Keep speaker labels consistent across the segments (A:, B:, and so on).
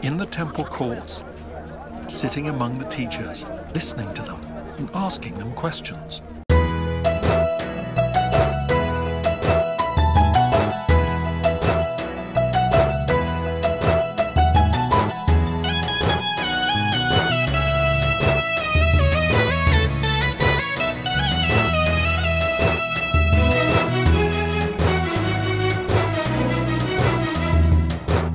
A: in the temple courts, sitting among the teachers, listening to them and asking them questions.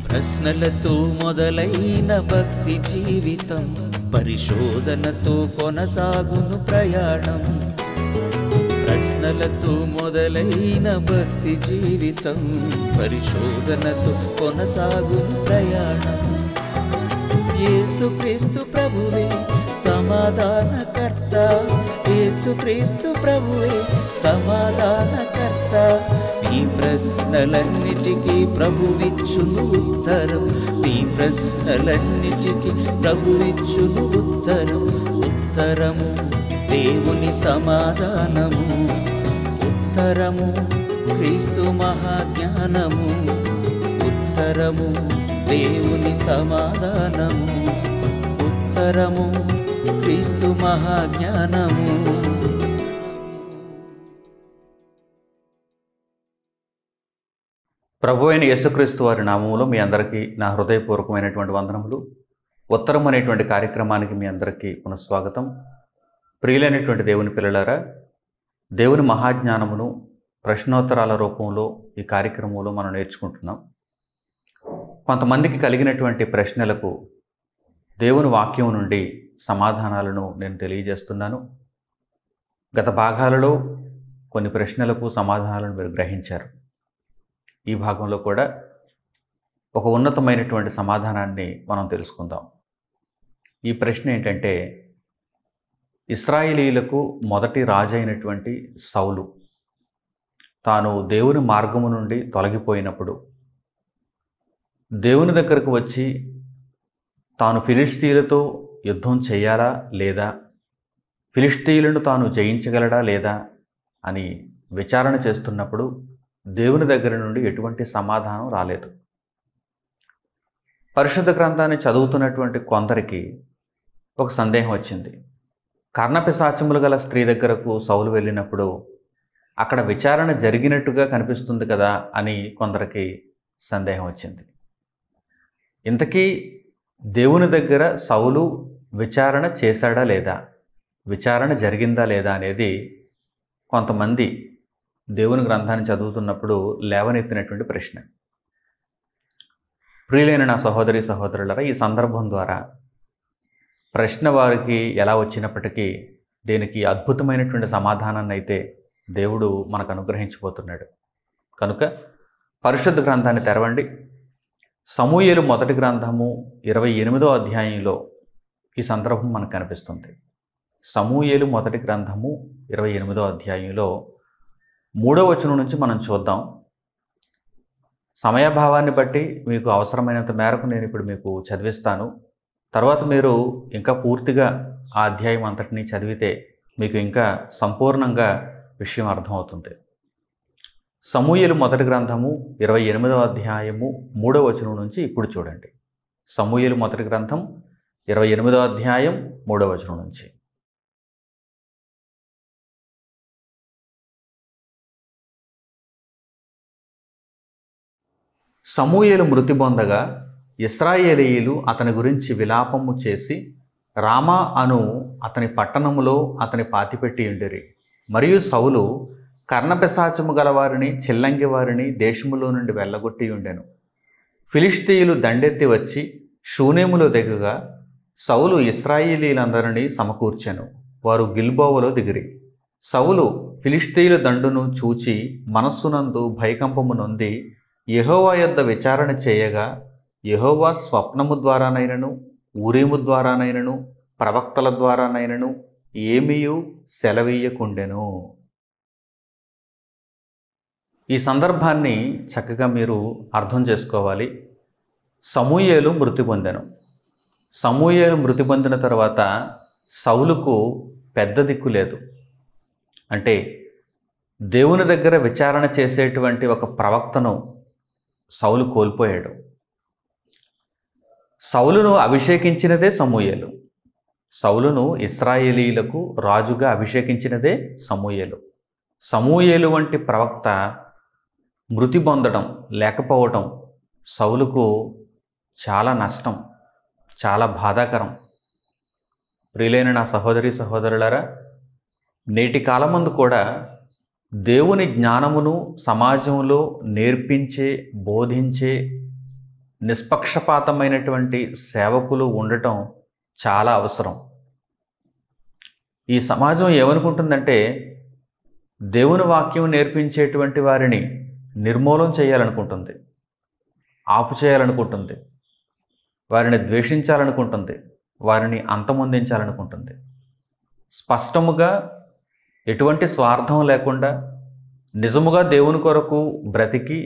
B: ప్రశ్నలతో మొదలైన భక్తి జీవితం పరిశోధనతో కొనసాగును ప్రయాణం. ప్రశ్నలతో మొదలైన భక్తి జీవితం పరిశోధనతో కొనసాగును ప్రయాణం. యేసుక్రీస్తు ప్రభువే సమాధానకర్త, యేసుక్రీస్తు ప్రభువే సమాధానకర్త. నీ ప్రశ్నలన్నిటికీ ప్రభువిచ్చును ఉత్తరం, నీ ప్రశ్నలన్నిటికీ ప్రభువిచ్చును ఉత్తరం. ఉత్తరము దేవుని సమాధానము, ఉత్తరము క్రీస్తు మహాజ్ఞానము. ఉత్తరము దేవుని సమాధానము, ఉత్తరము క్రీస్తు మహాజ్ఞానము.
C: ప్రభు అయిన యేసుక్రీస్తు వారి నామములో మీ అందరికీ నా హృదయపూర్వకమైనటువంటి వందనములు. ఉత్తరం అనేటువంటి కార్యక్రమానికి మీ అందరికీ పునఃస్వాగతం. ప్రియులైనటువంటి దేవుని పిల్లలారా, దేవుని మహాజ్ఞానమును ప్రశ్నోత్తరాల రూపంలో ఈ కార్యక్రమంలో మనం నేర్చుకుంటున్నాం. కొంతమందికి కలిగినటువంటి ప్రశ్నలకు దేవుని వాక్యం నుండి సమాధానాలను నేను తెలియజేస్తున్నాను. గత భాగాలలో కొన్ని ప్రశ్నలకు సమాధానాలను మీరు గ్రహించారు. ఈ భాగంలో కూడా ఒక ఉన్నతమైనటువంటి సమాధానాన్ని మనం తెలుసుకుందాం. ఈ ప్రశ్న ఏంటంటే, ఇశ్రాయేలీయులకు మొదటి రాజు అయినటువంటి సౌలు తాను దేవుని మార్గము నుండి తొలగిపోయినప్పుడు దేవుని దగ్గరకు వచ్చి తాను ఫిలిష్తీయులతో యుద్ధం చేయాలా లేదా, ఫిలిష్తీయులను తాను జయించగలడా లేదా అని విచారణ చేస్తున్నప్పుడు దేవుని దగ్గర నుండి ఎటువంటి సమాధానం రాలేదు. పరిశుద్ధ గ్రంథాన్ని చదువుతున్నటువంటి కొందరికి ఒక సందేహం వచ్చింది. కర్ణపిశాచములు గల స్త్రీ దగ్గరకు సౌలు వెళ్ళినప్పుడు అక్కడ విచారణ జరిగినట్టుగా కనిపిస్తుంది కదా అని కొందరికి సందేహం వచ్చింది. ఇంతకీ దేవుని దగ్గర సౌలు విచారణ చేశాడా లేదా, విచారణ జరిగిందా లేదా అనేది కొంతమంది దేవుని గ్రంథాన్ని చదువుతున్నప్పుడు లేవనెత్తినటువంటి ప్రశ్న. ప్రియులైన నా సహోదరి సహోదరులారా, ఈ సందర్భం ద్వారా ప్రశ్న వారికి ఎలా వచ్చినప్పటికీ దీనికి అద్భుతమైనటువంటి సమాధానాన్ని అయితే దేవుడు మనకు అనుగ్రహించబోతున్నాడు. కనుక పరిశుద్ధ గ్రంథాన్ని తెరవండి. సమూయేలు మొదటి గ్రంథము 28వ అధ్యాయంలో ఈ సందర్భం మనకు కనిపిస్తుంది. సమూయేలు మొదటి గ్రంథము 28వ అధ్యాయంలో 3వ వచనం నుంచి మనం చూద్దాం. సమయాభావాన్ని బట్టి మీకు అవసరమైనంత మేరకు నేను ఇప్పుడు మీకు చదివిస్తాను. తర్వాత మీరు ఇంకా పూర్తిగా ఆ అధ్యాయం అంతటినీ చదివితే మీకు ఇంకా సంపూర్ణంగా విషయం అర్థమవుతుంది. సమూయేలు మొదటి గ్రంథము 28వ అధ్యాయము 3వ వచనం నుంచి ఇప్పుడు చూడండి. సమూయేలు మొదటి గ్రంథం 28వ అధ్యాయం 3వ వచనం నుంచి. సమూయేలు మృతి పొందగా ఇశ్రాయేలీయులు అతని గురించి విలాపము చేసి రామా అను అతని పట్టణములో అతని పాతిపెట్టి ఉండిరి. మరియు సౌలు కర్ణపిశాచము గలవారిని చిల్లంగి వారిని దేశములో నుండి వెళ్ళగొట్టి ఉండెను. ఫిలిష్తీయులు దండెత్తి వచ్చి షూనేములో దిగగా సౌలు ఇశ్రాయేలీలందరినీ సమకూర్చెను. వారు గిల్బోవలో దిగిరి. సౌలు ఫిలిష్తీయుల దండును చూచి మనస్సునందు భయకంపము నొంది యెహోవా యొద్ద విచారణ చేయగా యెహోవా స్వప్నము ద్వారానైనను ఊరీము ద్వారానైనను ప్రవక్తల ద్వారానైనను ఏమీయూ సెలవీయకుండెను. ఈ సందర్భాన్ని చక్కగా మీరు అర్థం చేసుకోవాలి. సమూయేలు మృతి పొందెను. సమూయేలు మృతి పొందిన తర్వాత సౌలుకు పెద్ద దిక్కు లేదు. అంటే దేవుని దగ్గర విచారణ చేసేటువంటి ఒక ప్రవక్తను సౌలు కోల్పోయాడు. సౌలును అభిషేకించినదే సమూయేలు. సౌలును ఇశ్రాయేలీలకు రాజుగా అభిషేకించినదే సమూయేలు. సమూయేలు వంటి ప్రవక్త మృతి పొందడం, లేకపోవటం సౌలుకు చాలా నష్టం, చాలా బాధాకరం. ప్రియులైన నా సహోదరి సహోదరులారా, నేటి కాలమందు కూడా దేవుని జ్ఞానమును సమాజంలో నేర్పించే, బోధించే నిష్పక్షపాతమైనటువంటి సేవకులు ఉండటం చాలా అవసరం. ఈ సమాజం ఏమనుకుంటుందంటే దేవుని వాక్యం నేర్పించేటువంటి వారిని నిర్మూలం చేయాలనుకుంటుంది, ఆపు చేయాలనుకుంటుంది, వారిని ద్వేషించాలనుకుంటుంది, వారిని అంతమొందించాలనుకుంటుంది. స్పష్టముగా ఎటువంటి స్వార్థం లేకుండా నిజముగా దేవుని కొరకు బ్రతికి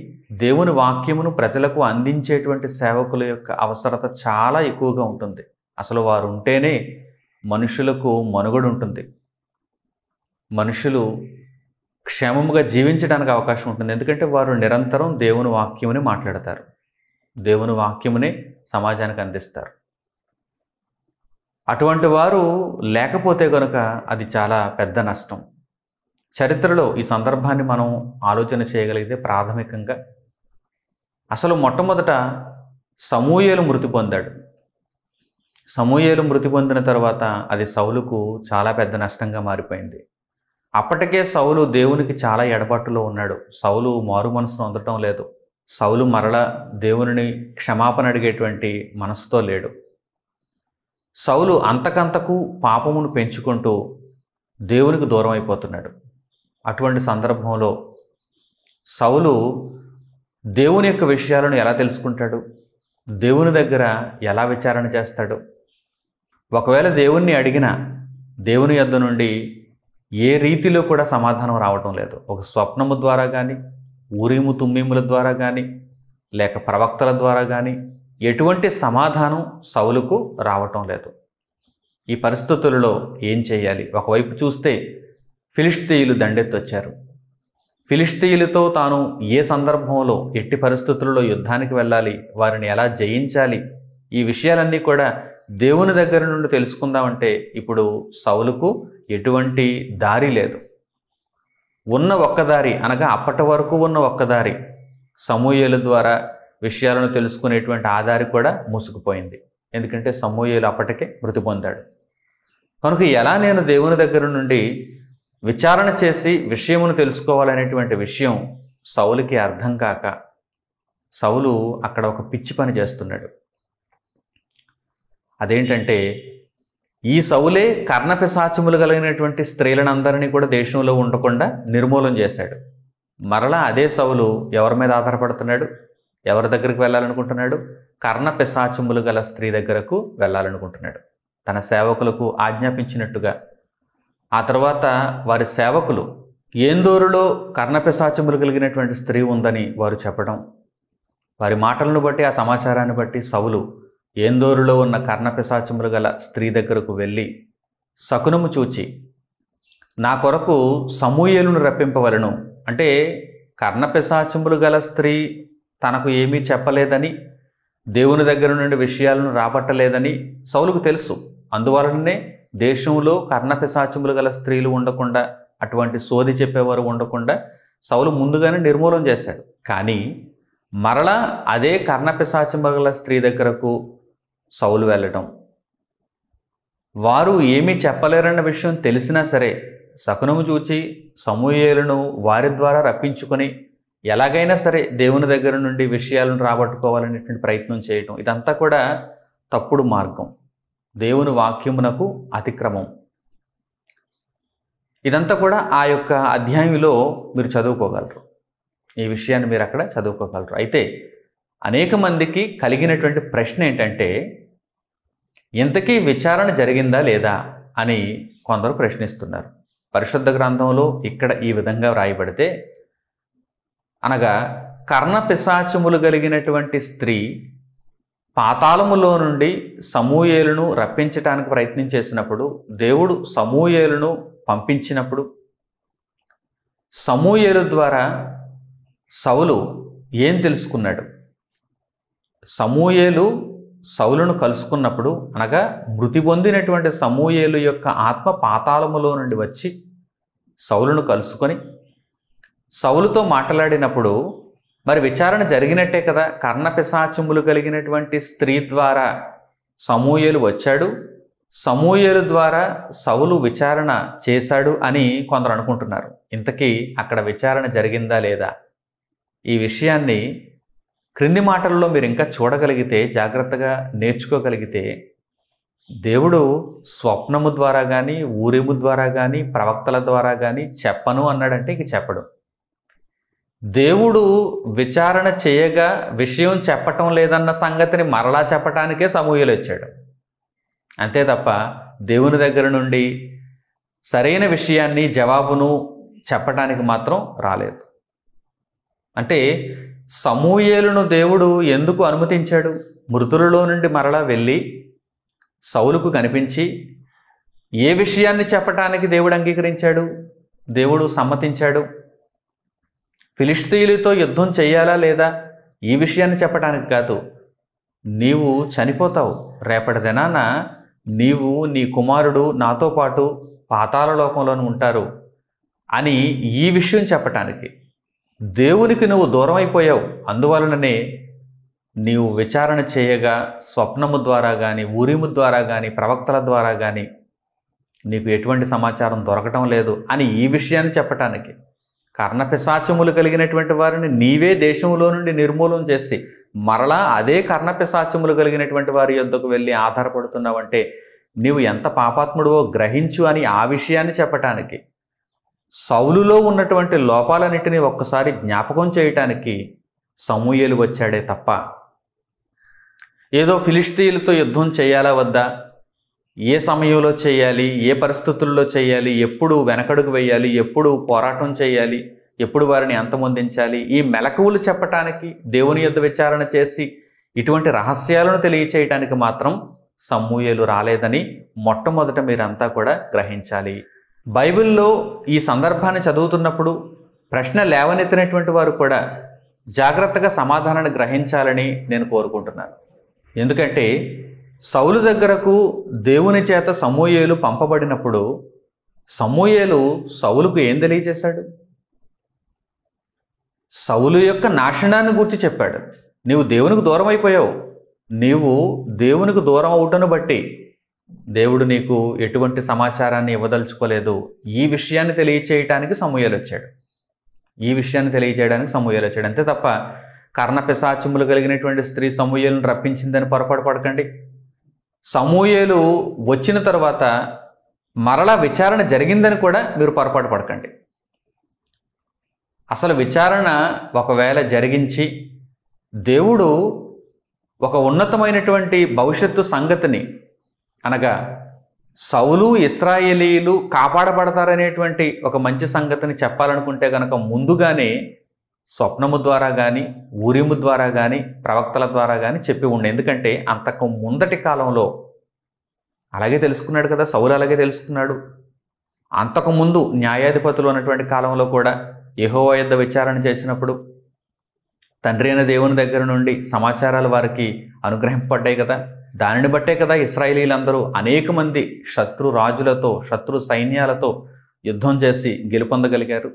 C: దేవుని వాక్యమును ప్రజలకు అందించేటువంటి సేవకుల యొక్క అవసరత చాలా ఎక్కువగా ఉంటుంది. అసలు వారు ఉంటేనే మనుషులకు మనుగడ ఉంటుంది, మనుషులు క్షేమముగా జీవించడానికి అవకాశం ఉంటుంది. ఎందుకంటే వారు నిరంతరం దేవుని వాక్యముని మాట్లాడతారు, దేవుని వాక్యమునే సమాజానికి అందిస్తారు. అటువంటి వారు లేకపోతే కనుక అది చాలా పెద్ద నష్టం. చరిత్రలో ఈ సందర్భాన్ని మనం ఆలోచన చేయగలిగితే ప్రాథమికంగా అసలు మొట్టమొదట సమూయేలు మృతి పొందాడు. సమూయేలు మృతి పొందిన తర్వాత అది సౌలుకు చాలా పెద్ద నష్టంగా మారిపోయింది. అప్పటికే సౌలు దేవునికి చాలా ఎడబాటులో ఉన్నాడు. సౌలు మారు మనసును అందటం లేదు. సౌలు మరలా దేవుని క్షమాపణ అడిగేటువంటి మనసుతో లేడు. సౌలు అంతకంతకు పాపమును పెంచుకుంటూ దేవునికి దూరం అయిపోతున్నాడు. అటువంటి సందర్భంలో సౌలు దేవుని యొక్క విషయాలను ఎలా తెలుసుకుంటాడు, దేవుని దగ్గర ఎలా విచారణ చేస్తాడు? ఒకవేళ దేవుణ్ణి అడిగినా దేవుని యొద్ద నుండి ఏ రీతిలో కూడా సమాధానం రావటం లేదు. ఒక స్వప్నము ద్వారా కానీ, ఊరీము తుమ్మీముల ద్వారా కానీ, లేక ప్రవక్తల ద్వారా కానీ ఎటువంటి సమాధానం సౌలుకు రావటం లేదు. ఈ పరిస్థితులలో ఏం చేయాలి? ఒకవైపు చూస్తే ఫిలిష్తీయులు దండెత్తొచ్చారు. ఫిలిష్తీయులతో తాను ఏ సందర్భంలో ఎట్టి పరిస్థితుల్లో యుద్ధానికి వెళ్ళాలి, వారిని ఎలా జయించాలి, ఈ విషయాలన్నీ కూడా దేవుని దగ్గర నుండి తెలుసుకుందామంటే ఇప్పుడు సౌలుకు ఎటువంటి దారి లేదు. ఉన్న ఒక్కదారి అనగా అప్పటి వరకు ఉన్న ఒక్కదారి సమూయేలు ద్వారా విషయాలను తెలుసుకునేటువంటి ఆ దారి కూడా మూసుకుపోయింది. ఎందుకంటే సమూయేలు అప్పటికే మృతి పొందాడు. కనుక ఎలా నేను దేవుని దగ్గర నుండి విచారణ చేసి విషయమును తెలుసుకోవాలనేటువంటి విషయం సౌలుకి అర్థం కాక సౌలు అక్కడ ఒక పిచ్చి పని చేస్తున్నాడు. అదేంటంటే ఈ సౌలే కర్ణపిశాచములు కలిగినటువంటి స్త్రీలనందరినీ కూడా దేశంలో ఉండకుండా నిర్మూలన చేశాడు. మరలా అదే సౌలు ఎవరి మీద ఆధారపడుతున్నాడు? ఎవరి దగ్గరికి వెళ్ళాలనుకుంటున్నాడు? కర్ణపిశాచములు గల స్త్రీ దగ్గరకు వెళ్ళాలనుకుంటున్నాడు, తన సేవకులకు ఆజ్ఞాపించినట్టుగా. ఆ తర్వాత వారి సేవకులు ఏందోరులో కర్ణపిశాచములు కలిగినటువంటి స్త్రీ ఉందని వారు చెప్పడం, వారి మాటలను బట్టి ఆ సమాచారాన్ని బట్టి సౌలు ఏందోరులో ఉన్న కర్ణపిశాచములు గల స్త్రీ దగ్గరకు వెళ్ళి శకునము చూచి నా కొరకు సమూయేలును రప్పింపవలను. అంటే కర్ణపిశాచములు గల స్త్రీ తనకు ఏమీ చెప్పలేదని, దేవుని దగ్గర నుండి విషయాలను రాబట్టలేదని సౌలుకు తెలుసు. అందువలననే దేశంలో కర్ణపిశాచములు గల స్త్రీలు ఉండకుండా, అటువంటి సోది చెప్పేవారు ఉండకుండా సౌలు ముందుగానే నిర్మూలన చేశాడు. కానీ మరలా అదే కర్ణపిశాచములు గల స్త్రీ దగ్గరకు సౌలు వెళ్ళటం, వారు ఏమీ చెప్పలేరన్న విషయం తెలిసినా సరే శకునము చూచి సమూయేలును వారి ద్వారా రప్పించుకొని ఎలాగైనా సరే దేవుని దగ్గర నుండి విషయాలను రాబట్టుకోవాలనేటువంటి ప్రయత్నం చేయటం, ఇదంతా కూడా తప్పుడు మార్గం, దేవుని వాక్యమునకు అతిక్రమం. ఇదంతా కూడా ఆ యొక్క అధ్యాయంలో మీరు చదువుకోగలరు. ఈ విషయాన్ని మీరు అక్కడ చదువుకోగలరు. అయితే అనేక మందికి కలిగినటువంటి ప్రశ్న ఏంటంటే ఇంతకీ విచారణ జరిగిందా లేదా అని కొందరు ప్రశ్నిస్తున్నారు. పరిశుద్ధ గ్రంథంలో ఇక్కడ ఈ విధంగా వ్రాయబడితే, అనగా కర్ణపిశాచములు కలిగినటువంటి స్త్రీ పాతాళములో నుండి సమూయేలును రప్పించటానికి ప్రయత్నం చేసినప్పుడు, దేవుడు సమూయేలును పంపించినప్పుడు సమూయేలు ద్వారా సౌలు ఏం తెలుసుకున్నాడు? సమూయేలు సౌలును కలుసుకున్నప్పుడు, అనగా మృతి పొందినటువంటి సమూయేలు యొక్క ఆత్మ పాతాళములో నుండి వచ్చి సౌలును కలుసుకొని సౌలుతో మాట్లాడినప్పుడు మరి విచారణ జరిగినట్టే కదా. కర్ణపిశాచములు కలిగినటువంటి స్త్రీ ద్వారా సమూయేలు వచ్చాడు, సమూయేలు ద్వారా సౌలు విచారణ చేశాడు అని కొందరు అనుకుంటున్నారు. ఇంతకీ అక్కడ విచారణ జరిగిందా లేదా? ఈ విషయాన్ని క్రింది మాటల్లో మీరు ఇంకా చూడగలిగితే, జాగ్రత్తగా నేర్చుకోగలిగితే, దేవుడు స్వప్నము ద్వారా కానీ, ఊరిము ద్వారా కానీ, ప్రవక్తల ద్వారా కానీ చెప్పను అన్నాడంటే ఇక చెప్పడు. దేవుడు విచారణ చేయగా విషయం చెప్పటం లేదన్న సంగతిని మరలా చెప్పటానికే సమూయేలు వచ్చాడు. అంతే తప్ప దేవుని దగ్గర నుండి సరైన విషయాన్ని, జవాబును చెప్పటానికి మాత్రం రాలేదు. అంటే సమూయేలును దేవుడు ఎందుకు అనుమతించాడు? మృతులలో నుండి మరలా వెళ్ళి సౌలుకు కనిపించి ఏ విషయాన్ని చెప్పటానికి దేవుడు అంగీకరించాడు, దేవుడు సమ్మతించాడు? ఫిలిష్తీయులతో యుద్ధం చేయాలా లేదా ఈ విషయాన్ని చెప్పడానికి కాదు. నీవు చనిపోతావు, రేపటి దినాన నీవు, నీ కుమారుడు నాతో పాటు పాతాళ లోకంలోనే ఉంటారు అని ఈ విషయం చెప్పటానికి. దేవునికి నువ్వు దూరం అయిపోయావు, అందువలననే నీవు విచారణ చేయగా స్వప్నము ద్వారా కానీ, ఊరిము ద్వారా కానీ, ప్రవక్తల ద్వారా కానీ నీకు ఎటువంటి సమాచారం దొరకటం లేదు అని ఈ విషయాన్ని చెప్పటానికి. కర్ణపిశాచములు కలిగినటువంటి వారిని నీవే దేశంలో నుండి నిర్మూలన చేసి మరలా అదే కర్ణపిశాచములు కలిగినటువంటి వారి యొద్దకు వెళ్ళి ఆధారపడుతున్నావంటే నీవు ఎంత పాపాత్ముడివో గ్రహించు అని ఆ విషయాన్ని చెప్పటానికి. సౌలులో ఉన్నటువంటి లోపాలన్నిటినీ ఒక్కసారి జ్ఞాపకం చేయటానికి సమూయేలు వచ్చాడే తప్ప ఏదో ఫిలిష్తీయులతో యుద్ధం చేయాలా వద్దా, ఏ సమయంలో చేయాలి, ఏ పరిస్థితుల్లో చేయాలి, ఎప్పుడు వెనకడుగు వేయాలి, ఎప్పుడు పోరాటం చేయాలి, ఎప్పుడు వారిని అంతమొందించాలి, ఈ మెలకువలు చెప్పటానికి, దేవుని యొద్ద విచారణ చేసి ఇటువంటి రహస్యాలను తెలియచేయటానికి మాత్రం సమూయేలు రాలేదని మొట్టమొదట మీరంతా కూడా గ్రహించాలి. బైబిల్లో ఈ సందర్భాన్ని చదువుతున్నప్పుడు ప్రశ్న లేవనెత్తినటువంటి వారు కూడా జాగ్రత్తగా సమాధానాన్ని గ్రహించాలని నేను కోరుకుంటున్నాను. ఎందుకంటే సౌలు దగ్గరకు దేవుని చేత సమూయేలు పంపబడినప్పుడు సమూయేలు సౌలుకు ఏం తెలియజేశాడు? సౌలు యొక్క నాశనాన్ని గురించి చెప్పాడు. నీవు దేవునికి దూరం అయిపోయావు, నీవు దేవునికి దూరం అవుటను బట్టి దేవుడు నీకు ఎటువంటి సమాచారాన్ని ఇవ్వదలుచుకోలేదు. ఈ విషయాన్ని తెలియచేయటానికి సమూయేలు వచ్చాడు. ఈ విషయాన్ని తెలియజేయడానికి సమూయేలు వచ్చాడు. అంతే తప్ప కర్ణపిశాచములు కలిగినటువంటి స్త్రీ సమూయేలును రప్పించిందని పొరపాటు పడకండి. సమూయేలు వచ్చిన తర్వాత మరలా విచారణ జరిగిందని కూడా మీరు పొరపాటు పడకండి. అసలు విచారణ ఒకవేళ జరిగించి దేవుడు ఒక ఉన్నతమైనటువంటి భవిష్యత్తు సంగతిని, అనగా సౌలు ఇశ్రాయేలీయులు కాపాడబడతారనేటువంటి ఒక మంచి సంగతిని చెప్పాలనుకుంటే కనుక ముందుగానే స్వప్నము ద్వారా కానీ, ఊరిము ద్వారా కానీ, ప్రవక్తల ద్వారా కానీ చెప్పి ఉండే. ఎందుకంటే అంతకు ముందటి కాలంలో అలాగే తెలుసుకున్నాడు కదా, సౌలు అలాగే తెలుసుకున్నాడు. అంతకుముందు న్యాయాధిపతులు ఉన్నటువంటి కాలంలో కూడా యెహోవా యొద్ద విచారణ చేసినప్పుడు తండ్రి అయిన దేవుని దగ్గర నుండి సమాచారాలు వారికి అనుగ్రహింపబడ్డాయి కదా. దానిని బట్టే కదా ఇశ్రాయేలీలందరూ అనేక మంది శత్రు రాజులతో, శత్రు సైన్యాలతో యుద్ధం చేసి గెలుపొందగలిగారు.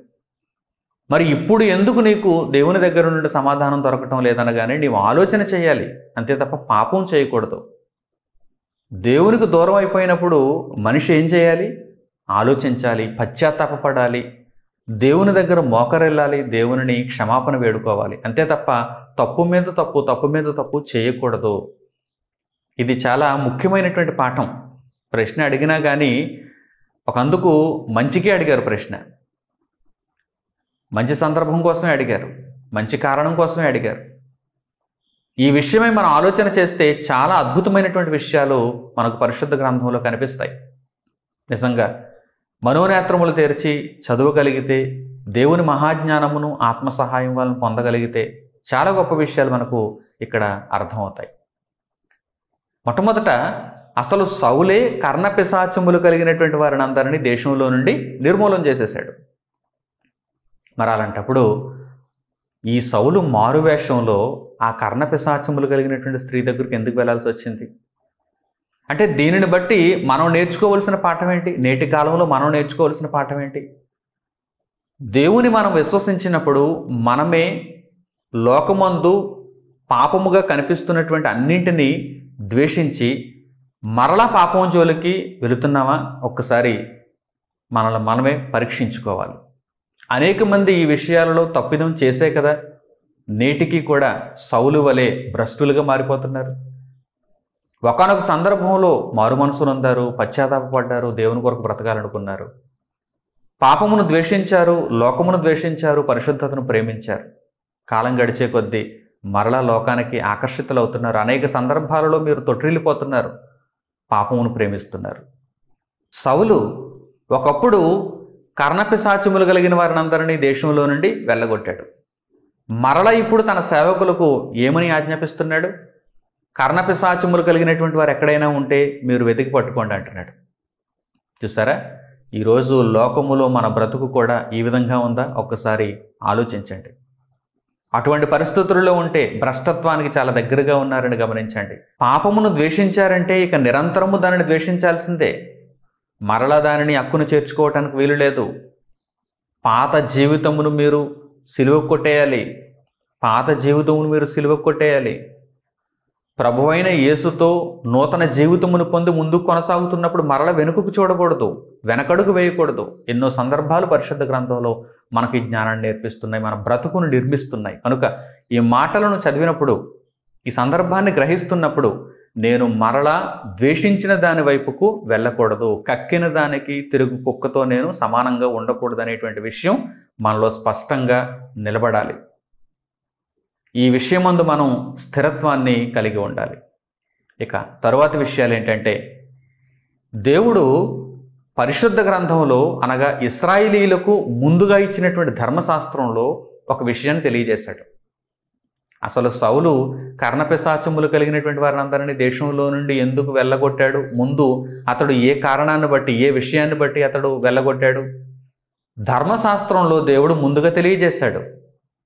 C: మరి ఇప్పుడు ఎందుకు నీకు దేవుని దగ్గర నుండి సమాధానం దొరకటం లేదనగానే నీవు ఆలోచన చేయాలి, అంతే తప్ప పాపం చేయకూడదు. దేవునికి దూరం అయిపోయినప్పుడు మనిషి ఏం చేయాలి? ఆలోచించాలి, పశ్చాత్తాపపడాలి, దేవుని దగ్గర మోకరెళ్ళాలి, దేవునిని క్షమాపణ వేడుకోవాలి. అంతే తప్ప తప్పు మీద తప్పు, తప్పు మీద తప్పు చేయకూడదు. ఇది చాలా ముఖ్యమైనటువంటి పాఠం. ప్రశ్న అడిగినా కానీ ఒకందుకు మంచికే అడిగారు ప్రశ్న, మంచి సందర్భం కోసమే అడిగారు, మంచి కారణం కోసమే అడిగారు. ఈ విషయమై మనం ఆలోచన చేస్తే చాలా అద్భుతమైనటువంటి విషయాలు మనకు పరిశుద్ధ గ్రంథంలో కనిపిస్తాయి. నిజంగా మనోనేత్రములు తెరిచి చదవగలిగితే, దేవుని మహాజ్ఞానమును ఆత్మ సహాయం వలన పొందగలిగితే చాలా గొప్ప విషయాలు మనకు ఇక్కడ అర్థమవుతాయి. మొట్టమొదట అసలు సౌలే కర్ణపిశాచములు కలిగినటువంటి వారిని అందరినీ దేశంలో నుండి నిర్మూలన చేసేసాడు. మరి అలాంటప్పుడు ఈ సౌలు మారువేషంలో ఆ కర్ణపిశాచములు కలిగినటువంటి స్త్రీ దగ్గరికి ఎందుకు వెళ్ళాల్సి వచ్చింది? అంటే దీనిని బట్టి మనం నేర్చుకోవాల్సిన పాఠం ఏంటి? నేటి కాలంలో మనం నేర్చుకోవాల్సిన పాఠం ఏంటి? దేవుని మనం విశ్వసించినప్పుడు మనమే లోకమందు పాపముగా కనిపిస్తున్నటువంటి అన్నింటినీ ద్వేషించి మరలా పాపం జోలికి వెళుతున్నామా? ఒక్కసారి మనల్ని మనమే పరీక్షించుకోవాలి. అనేక మంది ఈ విషయాలలో తప్పిదం చేసే కదా నేటికి కూడా సౌలు వలె భ్రష్టులుగా మారిపోతున్నారు. ఒకానొక సందర్భంలో మారు మనసులు అందారు, పశ్చాత్తాపపడ్డారు, దేవుని కొరకు బ్రతకాలనుకున్నారు, పాపమును ద్వేషించారు, లోకమును ద్వేషించారు, పరిశుద్ధతను ప్రేమించారు. కాలం గడిచే కొద్దీ మరలా లోకానికి ఆకర్షితులవుతున్నారు. అనేక సందర్భాలలో మీరు తొట్టిల్లిపోతున్నారు, పాపమును ప్రేమిస్తున్నారు. సౌలు ఒకప్పుడు కర్ణపిశాచములు కలిగిన వారిని అందరినీ దేశంలో నుండి వెళ్ళగొట్టాడు. మరలా ఇప్పుడు తన సేవకులకు ఏమని ఆజ్ఞాపిస్తున్నాడు? కర్ణపిశాచములు కలిగినటువంటి వారు ఎక్కడైనా ఉంటే మీరు వెతికి పట్టుకోండి అంటున్నాడు. చూసారా, ఈరోజు లోకములో మన బ్రతుకు కూడా ఈ విధంగా ఉందా? ఒక్కసారి ఆలోచించండి. అటువంటి పరిస్థితుల్లో ఉంటే భ్రష్టత్వానికి చాలా దగ్గరగా ఉన్నారని గమనించండి. పాపమును ద్వేషించారంటే ఇక నిరంతరము దానిని ద్వేషించాల్సిందే. మరలా దానిని హక్కును చేర్చుకోవటానికి వీలు లేదు. పాత జీవితమును మీరు సిలువ కొట్టేయాలి. పాత జీవితమును మీరు సిలువ కొట్టేయాలి. ప్రభువైన యేసుతో నూతన జీవితమును పొంది ముందుకు కొనసాగుతున్నప్పుడు మరల వెనుకకు చూడకూడదు, వెనకడుగు వేయకూడదు. ఎన్నో సందర్భాలు పరిశుద్ధ గ్రంథంలో మనకి జ్ఞానాన్ని నేర్పిస్తున్నాయి, మన బ్రతుకును నిర్మిస్తున్నాయి. కనుక ఈ మాటలను చదివినప్పుడు, ఈ సందర్భాన్ని గ్రహిస్తున్నప్పుడు నేను మరలా ద్వేషించిన దాని వైపుకు వెళ్ళకూడదు, కక్కిన దానికి తిరుగు కుక్కతో నేను సమానంగా ఉండకూడదు అనేటువంటి విషయం మనలో స్పష్టంగా నిలబడాలి. ఈ విషయమందు మనం స్థిరత్వాన్ని కలిగి ఉండాలి. ఇక తరువాతి విషయాలు ఏంటంటే, దేవుడు పరిశుద్ధ గ్రంథంలో అనగా ఇశ్రాయేలీయులకు ముందుగా ఇచ్చినటువంటి ధర్మశాస్త్రంలో ఒక విషయాన్ని తెలియజేశాడు. అసలు సౌలు కర్ణపిశాచములు కలిగినటువంటి వారిని అందరినీ దేశంలో నుండి ఎందుకు వెళ్ళగొట్టాడు? ముందు అతడు ఏ కారణాన్ని బట్టి, ఏ విషయాన్ని బట్టి అతడు వెళ్ళగొట్టాడు? ధర్మశాస్త్రంలో దేవుడు ముందుగా తెలియజేశాడు.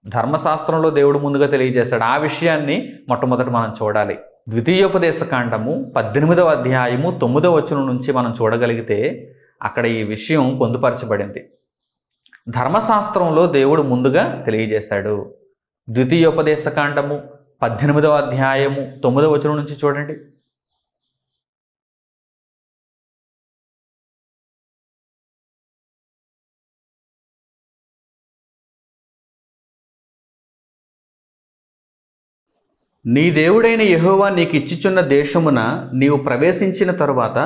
C: ధర్మశాస్త్రంలో దేవుడు ముందుగా తెలియజేశాడు. ఆ విషయాన్ని మొట్టమొదట మనం చూడాలి. ద్వితీయోపదేశకాండము 18వ అధ్యాయము 9వ వచనం నుంచి మనం చూడగలిగితే అక్కడ ఈ విషయం పొందుపరచబడింది. ధర్మశాస్త్రంలో దేవుడు ముందుగా తెలియజేశాడు. ద్వితీయోపదేశకాండము 18వ అధ్యాయము 9వ వచనం నుంచి చూడండి. నీ దేవుడైన యెహోవా నీకు ఇచ్చిచున్న దేశమున నీవు ప్రవేశించిన తరువాత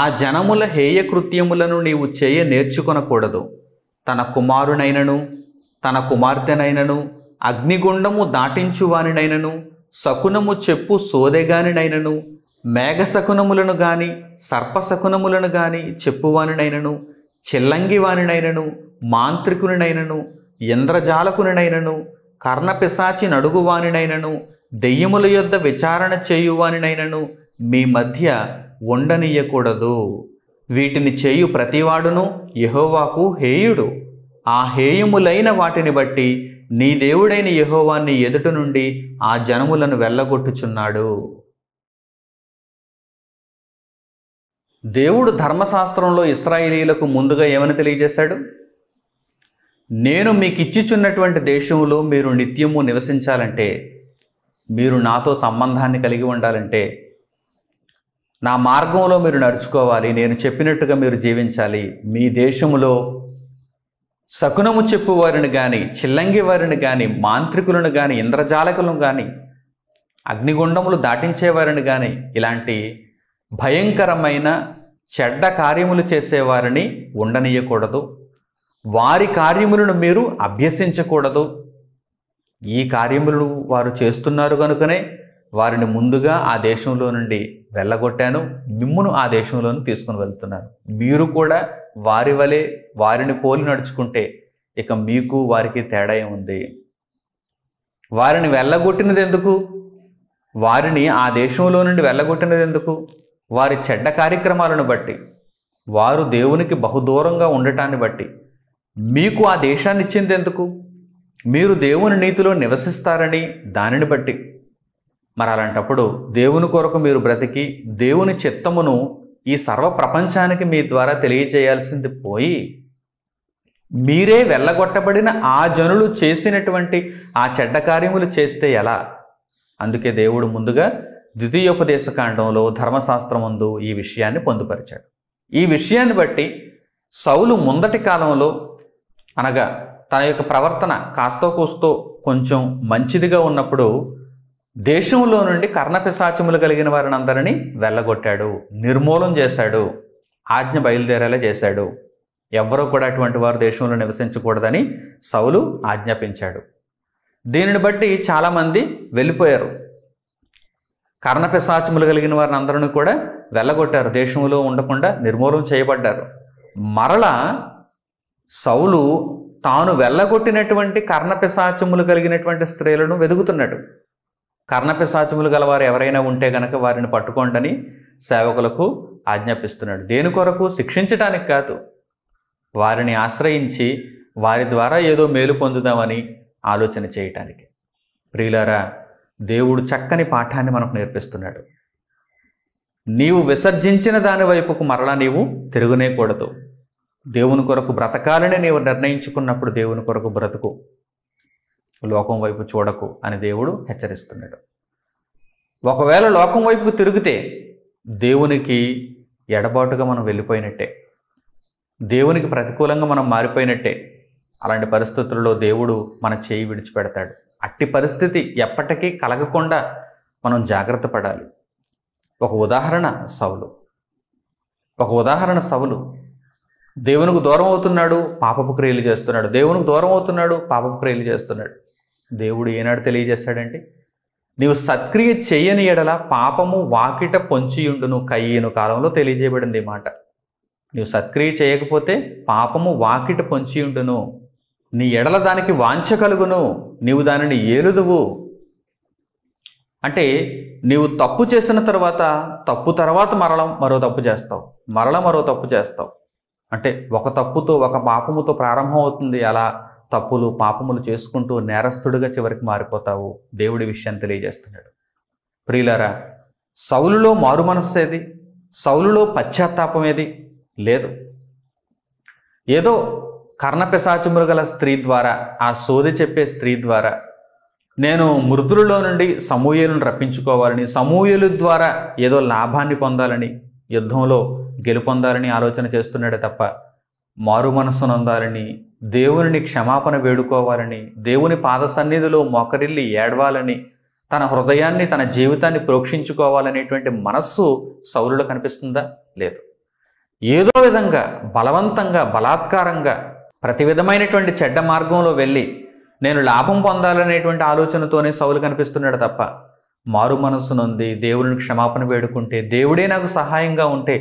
C: ఆ జనముల హేయ కృత్యములను నీవు చేయ నేర్చుకొనకూడదు. తన కుమారునైనను తన కుమార్తెనైనను అగ్నిగుండము దాటించువానినైనను శకునము చెప్పు సోదెగానినైనను మేఘశకునములను గాని సర్పశకునములను గాని చెప్పువానినైనను చిల్లంగివానినైనను మాంత్రికునినైనను ఇంద్రజాలకునినైనను కర్ణపిశాచి నడుగువానినైనను దెయ్యముల యొద్ద విచారణ చేయువానినైనను మీ మధ్య ఉండనీయకూడదు. వీటిని చేయు ప్రతివాడును యెహోవాకు హేయుడు. ఆ హేయములైన వాటిని బట్టి నీ దేవుడైన యెహోవాని ఎదుట నుండి ఆ జనములను వెళ్ళగొట్టుచున్నాడు. దేవుడు ధర్మశాస్త్రంలో ఇశ్రాయేలీయులకు ముందుగా ఏమని తెలియజేశాడు? నేను మీకు ఇచ్చిచున్నటువంటి దేశంలో మీరు నిత్యము నివసించాలంటే, మీరు నాతో సంబంధాన్ని కలిగి ఉండాలంటే, నా మార్గంలో మీరు నడుచుకోవాలి, నేను చెప్పినట్టుగా మీరు జీవించాలి. మీ దేశములో శకునము చెప్పువారిని కానీ, చిల్లంగి వారిని కానీ, మాంత్రికులను కానీ, ఇంద్రజాలకులను కానీ, అగ్నిగుండములు దాటించేవారిని కానీ, ఇలాంటి భయంకరమైన చెడ్డ కార్యములు చేసేవారిని ఉండనీయకూడదు. వారి కార్యములను మీరు అభ్యసించకూడదు. ఈ కార్యములను వారు చేస్తున్నారు కనుకనే వారిని ముందుగా ఆ దేశంలో నుండి వెళ్ళగొట్టాను, మిమ్మును ఆ దేశంలోని తీసుకుని వెళ్తున్నాను. మీరు కూడా వారి వలె వారిని పోలి నడుచుకుంటే ఇక మీకు వారికి తేడా ఉంది. వారిని వెళ్ళగొట్టినది ఎందుకు? వారిని ఆ దేశంలో నుండి వెళ్ళగొట్టినది ఎందుకు? వారి చెడ్డ కార్యక్రమాలను బట్టి, వారు దేవునికి బహుదూరంగా ఉండటాన్ని బట్టి. మీకు ఆ దేశాన్ని ఇచ్చింది ఎందుకు? మీరు దేవుని నీతిలో నివసిస్తారని దానిని బట్టి. మరి అలాంటప్పుడు దేవుని కొరకు మీరు బ్రతికి దేవుని చిత్తమును ఈ సర్వ ప్రపంచానికి మీ ద్వారా తెలియజేయాల్సింది పోయి మీరే వెళ్ళగొట్టబడిన ఆ జనులు చేసినటువంటి ఆ చెడ్డ కార్యములు చేస్తే ఎలా? అందుకే దేవుడు ముందుగా ద్వితీయోపదేశకాండంలో ధర్మశాస్త్రమందు ఈ విషయాన్ని పొందుపరిచాడు. ఈ విషయాన్ని బట్టి సౌలు ముందటి కాలంలో, అనగా తన యొక్క ప్రవర్తన కాస్తో కూస్తో కొంచెం మంచిదిగా ఉన్నప్పుడు దేశంలో నుండి కర్ణపిశాచములు కలిగిన వారిని అందరినీ వెళ్ళగొట్టాడు, నిర్మూలం చేశాడు, ఆజ్ఞ బయలుదేరేలా చేశాడు. ఎవ్వరూ కూడా అటువంటి వారు దేశంలో నివసించకూడదని సౌలు ఆజ్ఞాపించాడు. దీనిని బట్టి చాలామంది వెళ్ళిపోయారు. కర్ణపిశాచములు కలిగిన వారిని అందరినీ కూడా వెళ్ళగొట్టారు, దేశంలో ఉండకుండా నిర్మూలం చేయబడ్డారు. మరలా సౌలు తాను వెళ్ళగొట్టినటువంటి కర్ణపిశాచములు కలిగినటువంటి స్త్రీలను వెతుకుతున్నాడు. కర్ణపిశాచములు గలవారు ఎవరైనా ఉంటే గనక వారిని పట్టుకోండని సేవకులకు ఆజ్ఞాపిస్తున్నాడు. దేని కొరకు? శిక్షించటానికి కాదు, వారిని ఆశ్రయించి వారి ద్వారా ఏదో మేలు పొందుదామని ఆలోచన చేయటానికి. ప్రియులారా, దేవుడు చక్కని పాఠాన్ని మనకు నేర్పిస్తున్నాడు. నీవు విసర్జించిన దాని వైపుకు మరలా నీవు తిరుగునేకూడదు. దేవుని కొరకు బ్రతకాలని నీవు నిర్ణయించుకున్నప్పుడు దేవుని కొరకు బ్రతుకు, లోకం వైపు చూడకు అని దేవుడు హెచ్చరిస్తున్నాడు. ఒకవేళ లోకం వైపుకు తిరిగితే దేవునికి ఎడబాటుగా మనం వెళ్ళిపోయినట్టే, దేవునికి ప్రతికూలంగా మనం మారిపోయినట్టే. అలాంటి పరిస్థితుల్లో దేవుడు మన చేయి విడిచిపెడతాడు. అట్టి పరిస్థితి ఎప్పటికీ కలగకుండా మనం జాగ్రత్త పడాలి. ఒక ఉదాహరణ సౌలు దేవునికి దూరం అవుతున్నాడు, పాపపు క్రియలు చేస్తున్నాడు. దేవునికి దూరం అవుతున్నాడు, పాపపు క్రియలు చేస్తున్నాడు. దేవుడు ఏనాడు తెలియజేస్తాడంటే, నీవు సత్క్రియ చెయ్యని ఎడల పాపము వాకిట పొంచియుండును. కయ్యను కాలంలో తెలియజేయబడింది ఈ మాట. నీవు సత్క్రియ చేయకపోతే పాపము వాకిట పొంచియుండును, నీ ఎడల దానికి వాంఛ కలుగును, నీవు దానిని ఏలుదువు. అంటే నీవు తప్పు చేసిన తర్వాత మరో తప్పు చేస్తావు, మరో తప్పు చేస్తావు. అంటే ఒక తప్పుతో, ఒక పాపముతో ప్రారంభం అవుతుంది. అలా తప్పులు పాపములు చేసుకుంటూ నేరస్తుడిగా చివరికి మారిపోతావు. దేవుడి విషయాన్ని తెలియజేస్తున్నాడు. ప్రియులారా, సౌలులో మారు మనస్సు ఏది? సౌలులో పశ్చాత్తాపం ఏది? లేదు. ఏదో కర్ణపిశాచములు గల స్త్రీ ద్వారా, ఆ సోది చెప్పే స్త్రీ ద్వారా నేను మృతులలో నుండి సమూయేలును రప్పించుకోవాలని, సమూయేలు ద్వారా ఏదో లాభాన్ని పొందాలని, యుద్ధంలో గెలుపొందాలని ఆలోచన చేస్తున్నాడే తప్ప మారు మనస్సునందాలని, దేవుని క్షమాపణ వేడుకోవాలని, దేవుని పాద సన్నిధిలో మోకరిల్లి ఏడవాలని, తన హృదయాన్ని, తన జీవితాన్ని ప్రోక్షించుకోవాలనేటువంటి మనస్సు సౌలులో కనిపిస్తుందా? లేదు. ఏదో విధంగా బలవంతంగా, బలాత్కారంగా, ప్రతి విధమైనటువంటి చెడ్డ మార్గంలో వెళ్ళి నేను లాభం పొందాలనేటువంటి ఆలోచనతోనే సౌలు కనిపిస్తున్నాడు తప్ప మారు మనస్సు నొంది దేవుని క్షమాపణ వేడుకుంటే, దేవుడే నాకు సహాయంగా ఉంటే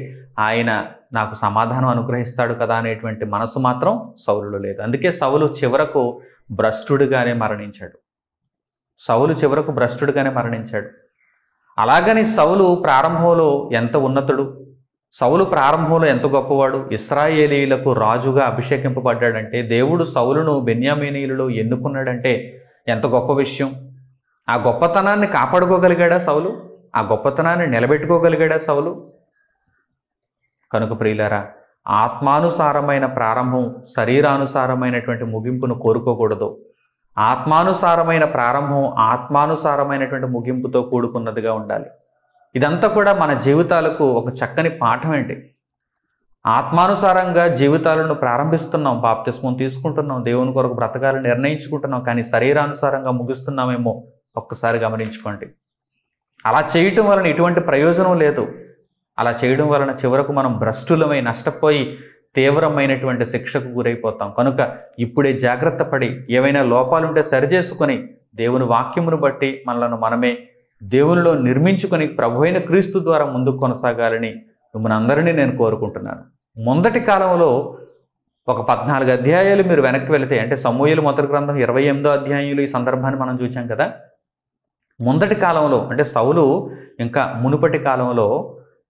C: ఆయన నాకు సమాధానం అనుగ్రహిస్తాడు కదా అనేటువంటి మనసు మాత్రం సౌలులో లేదు. అందుకే సౌలు చివరకు భ్రష్టుడిగానే మరణించాడు. అలాగని సౌలు ప్రారంభంలో ఎంత ఉన్నతుడు, సౌలు ప్రారంభంలో ఎంత గొప్పవాడు, ఇశ్రాయేలీయులకు రాజుగా అభిషేకింపబడ్డాడంటే, దేవుడు సౌలును బెన్యామీనీయులలో ఎన్నుకున్నాడంటే ఎంత గొప్ప విషయం. ఆ గొప్పతనాన్ని కాపాడుకోగలిగాడా సౌలు? ఆ గొప్పతనాన్ని నిలబెట్టుకోగలిగాడా సౌలు? కనుక ప్రియులారా, ఆత్మానుసారమైన ప్రారంభం శరీరానుసారమైనటువంటి ముగింపును కోరుకోకూడదు. ఆత్మానుసారమైన ప్రారంభం ఆత్మానుసారమైనటువంటి ముగింపుతో కూడుకున్నదిగా ఉండాలి. ఇదంతా కూడా మన జీవితాలకు ఒక చక్కని పాఠం ఏంటి. ఆత్మానుసారంగా జీవితాలను ప్రారంభిస్తున్నాం, బాప్తిస్మం తీసుకుంటున్నాం, దేవుని కొరకు బ్రతకాలని నిర్ణయించుకుంటున్నాం, కానీ శరీరానుసారంగా ముగిస్తున్నామేమో ఒక్కసారి గమనించుకోండి. అలా చేయటం వలన ఎటువంటి ప్రయోజనం లేదు. అలా చేయడం వలన చివరకు మనం భ్రష్టులమై నష్టపోయి తీవ్రమైనటువంటి శిక్షకు గురైపోతాం. కనుక ఇప్పుడే జాగ్రత్త పడి ఏవైనా లోపాలుంటే సరిచేసుకొని దేవుని వాక్యమును బట్టి మనలను మనమే దేవునిలో నిర్మించుకొని ప్రభు అయిన క్రీస్తు ద్వారా ముందుకు కొనసాగాలని మిమ్మల్ని అందరినీ నేను కోరుకుంటున్నాను. ముందటి కాలంలో ఒక 14 అధ్యాయాలు మీరు వెనక్కి వెళితే, అంటే సమూయేలు మొదటి గ్రంథం 28వ అధ్యాయంలో ఈ సందర్భాన్ని మనం చూసాం కదా. ముందటి కాలంలో అంటే సౌలు ఇంకా మునుపటి కాలంలో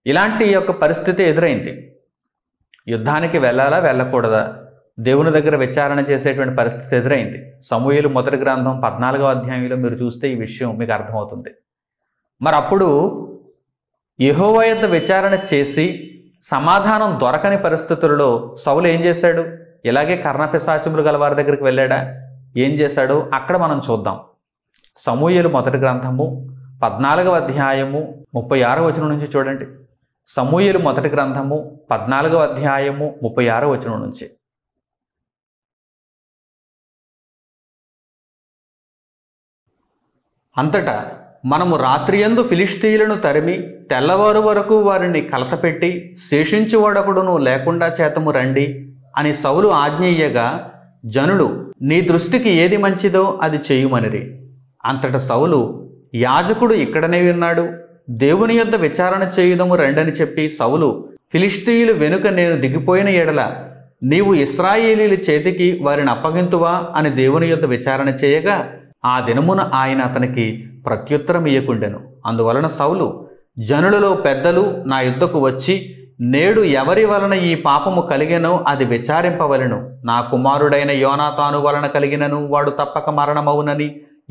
C: ఇలాంటి యొక్క పరిస్థితి ఎదురైంది. యుద్ధానికి వెళ్ళాలా వెళ్ళకూడదా, దేవుని దగ్గర విచారణ చేసేటువంటి పరిస్థితి ఎదురైంది. సమూయేలు మొదటి గ్రంథం 14వ అధ్యాయంలో మీరు చూస్తే ఈ విషయం మీకు అర్థమవుతుంది. మరి అప్పుడు యెహోవా యొద్ద విచారణ చేసి సమాధానం దొరకని పరిస్థితులలో సౌలు ఏం చేశాడు? ఇలాగే కర్ణపిశాచములు గల వారి దగ్గరికి వెళ్ళాడా? ఏం చేశాడో అక్కడ మనం చూద్దాం. సమూయేలు మొదటి గ్రంథము 14వ అధ్యాయము 36వ వచనం నుంచి చూడండి. సమూయేలు మొదటి గ్రంథము 14వ అధ్యాయము 36వ వచనం నుంచి. అంతటా మనము రాత్రియందు ఫిలిష్తీయులను తరిమి తెల్లవారు వరకు వారిని కలతపెట్టి శేషించువాడొకడును లేకుండా చేతము రండి అని సౌలు ఆజ్ఞయ్యగా జనులు నీ దృష్టికి ఏది మంచిదో అది చేయుమనిరి. అంతటా సౌలు యాజకుడు ఇక్కడనే ఉన్నాడు, దేవుని యొద్ద విచారణ చేయుదము రండని చెప్పి సౌలు ఫిలిష్తీయులు వెనుక నేను దిగిపోయిన ఎడల నీవు ఇశ్రాయేలీల చేతికి వారిని అప్పగింతువా అని దేవుని యొద్ద విచారణ చేయగా ఆ దినమున ఆయన అతనికి ప్రత్యుత్తరం ఇయ్యకుండెను. అందువలన సౌలు జనులలో పెద్దలు నా యుద్ధకు వచ్చి నేడు ఎవరి వలన ఈ పాపము కలిగెనో అది విచారింపవలెను. నా కుమారుడైన యోనాతాను వలన కలిగినను వాడు తప్పక మరణమవునని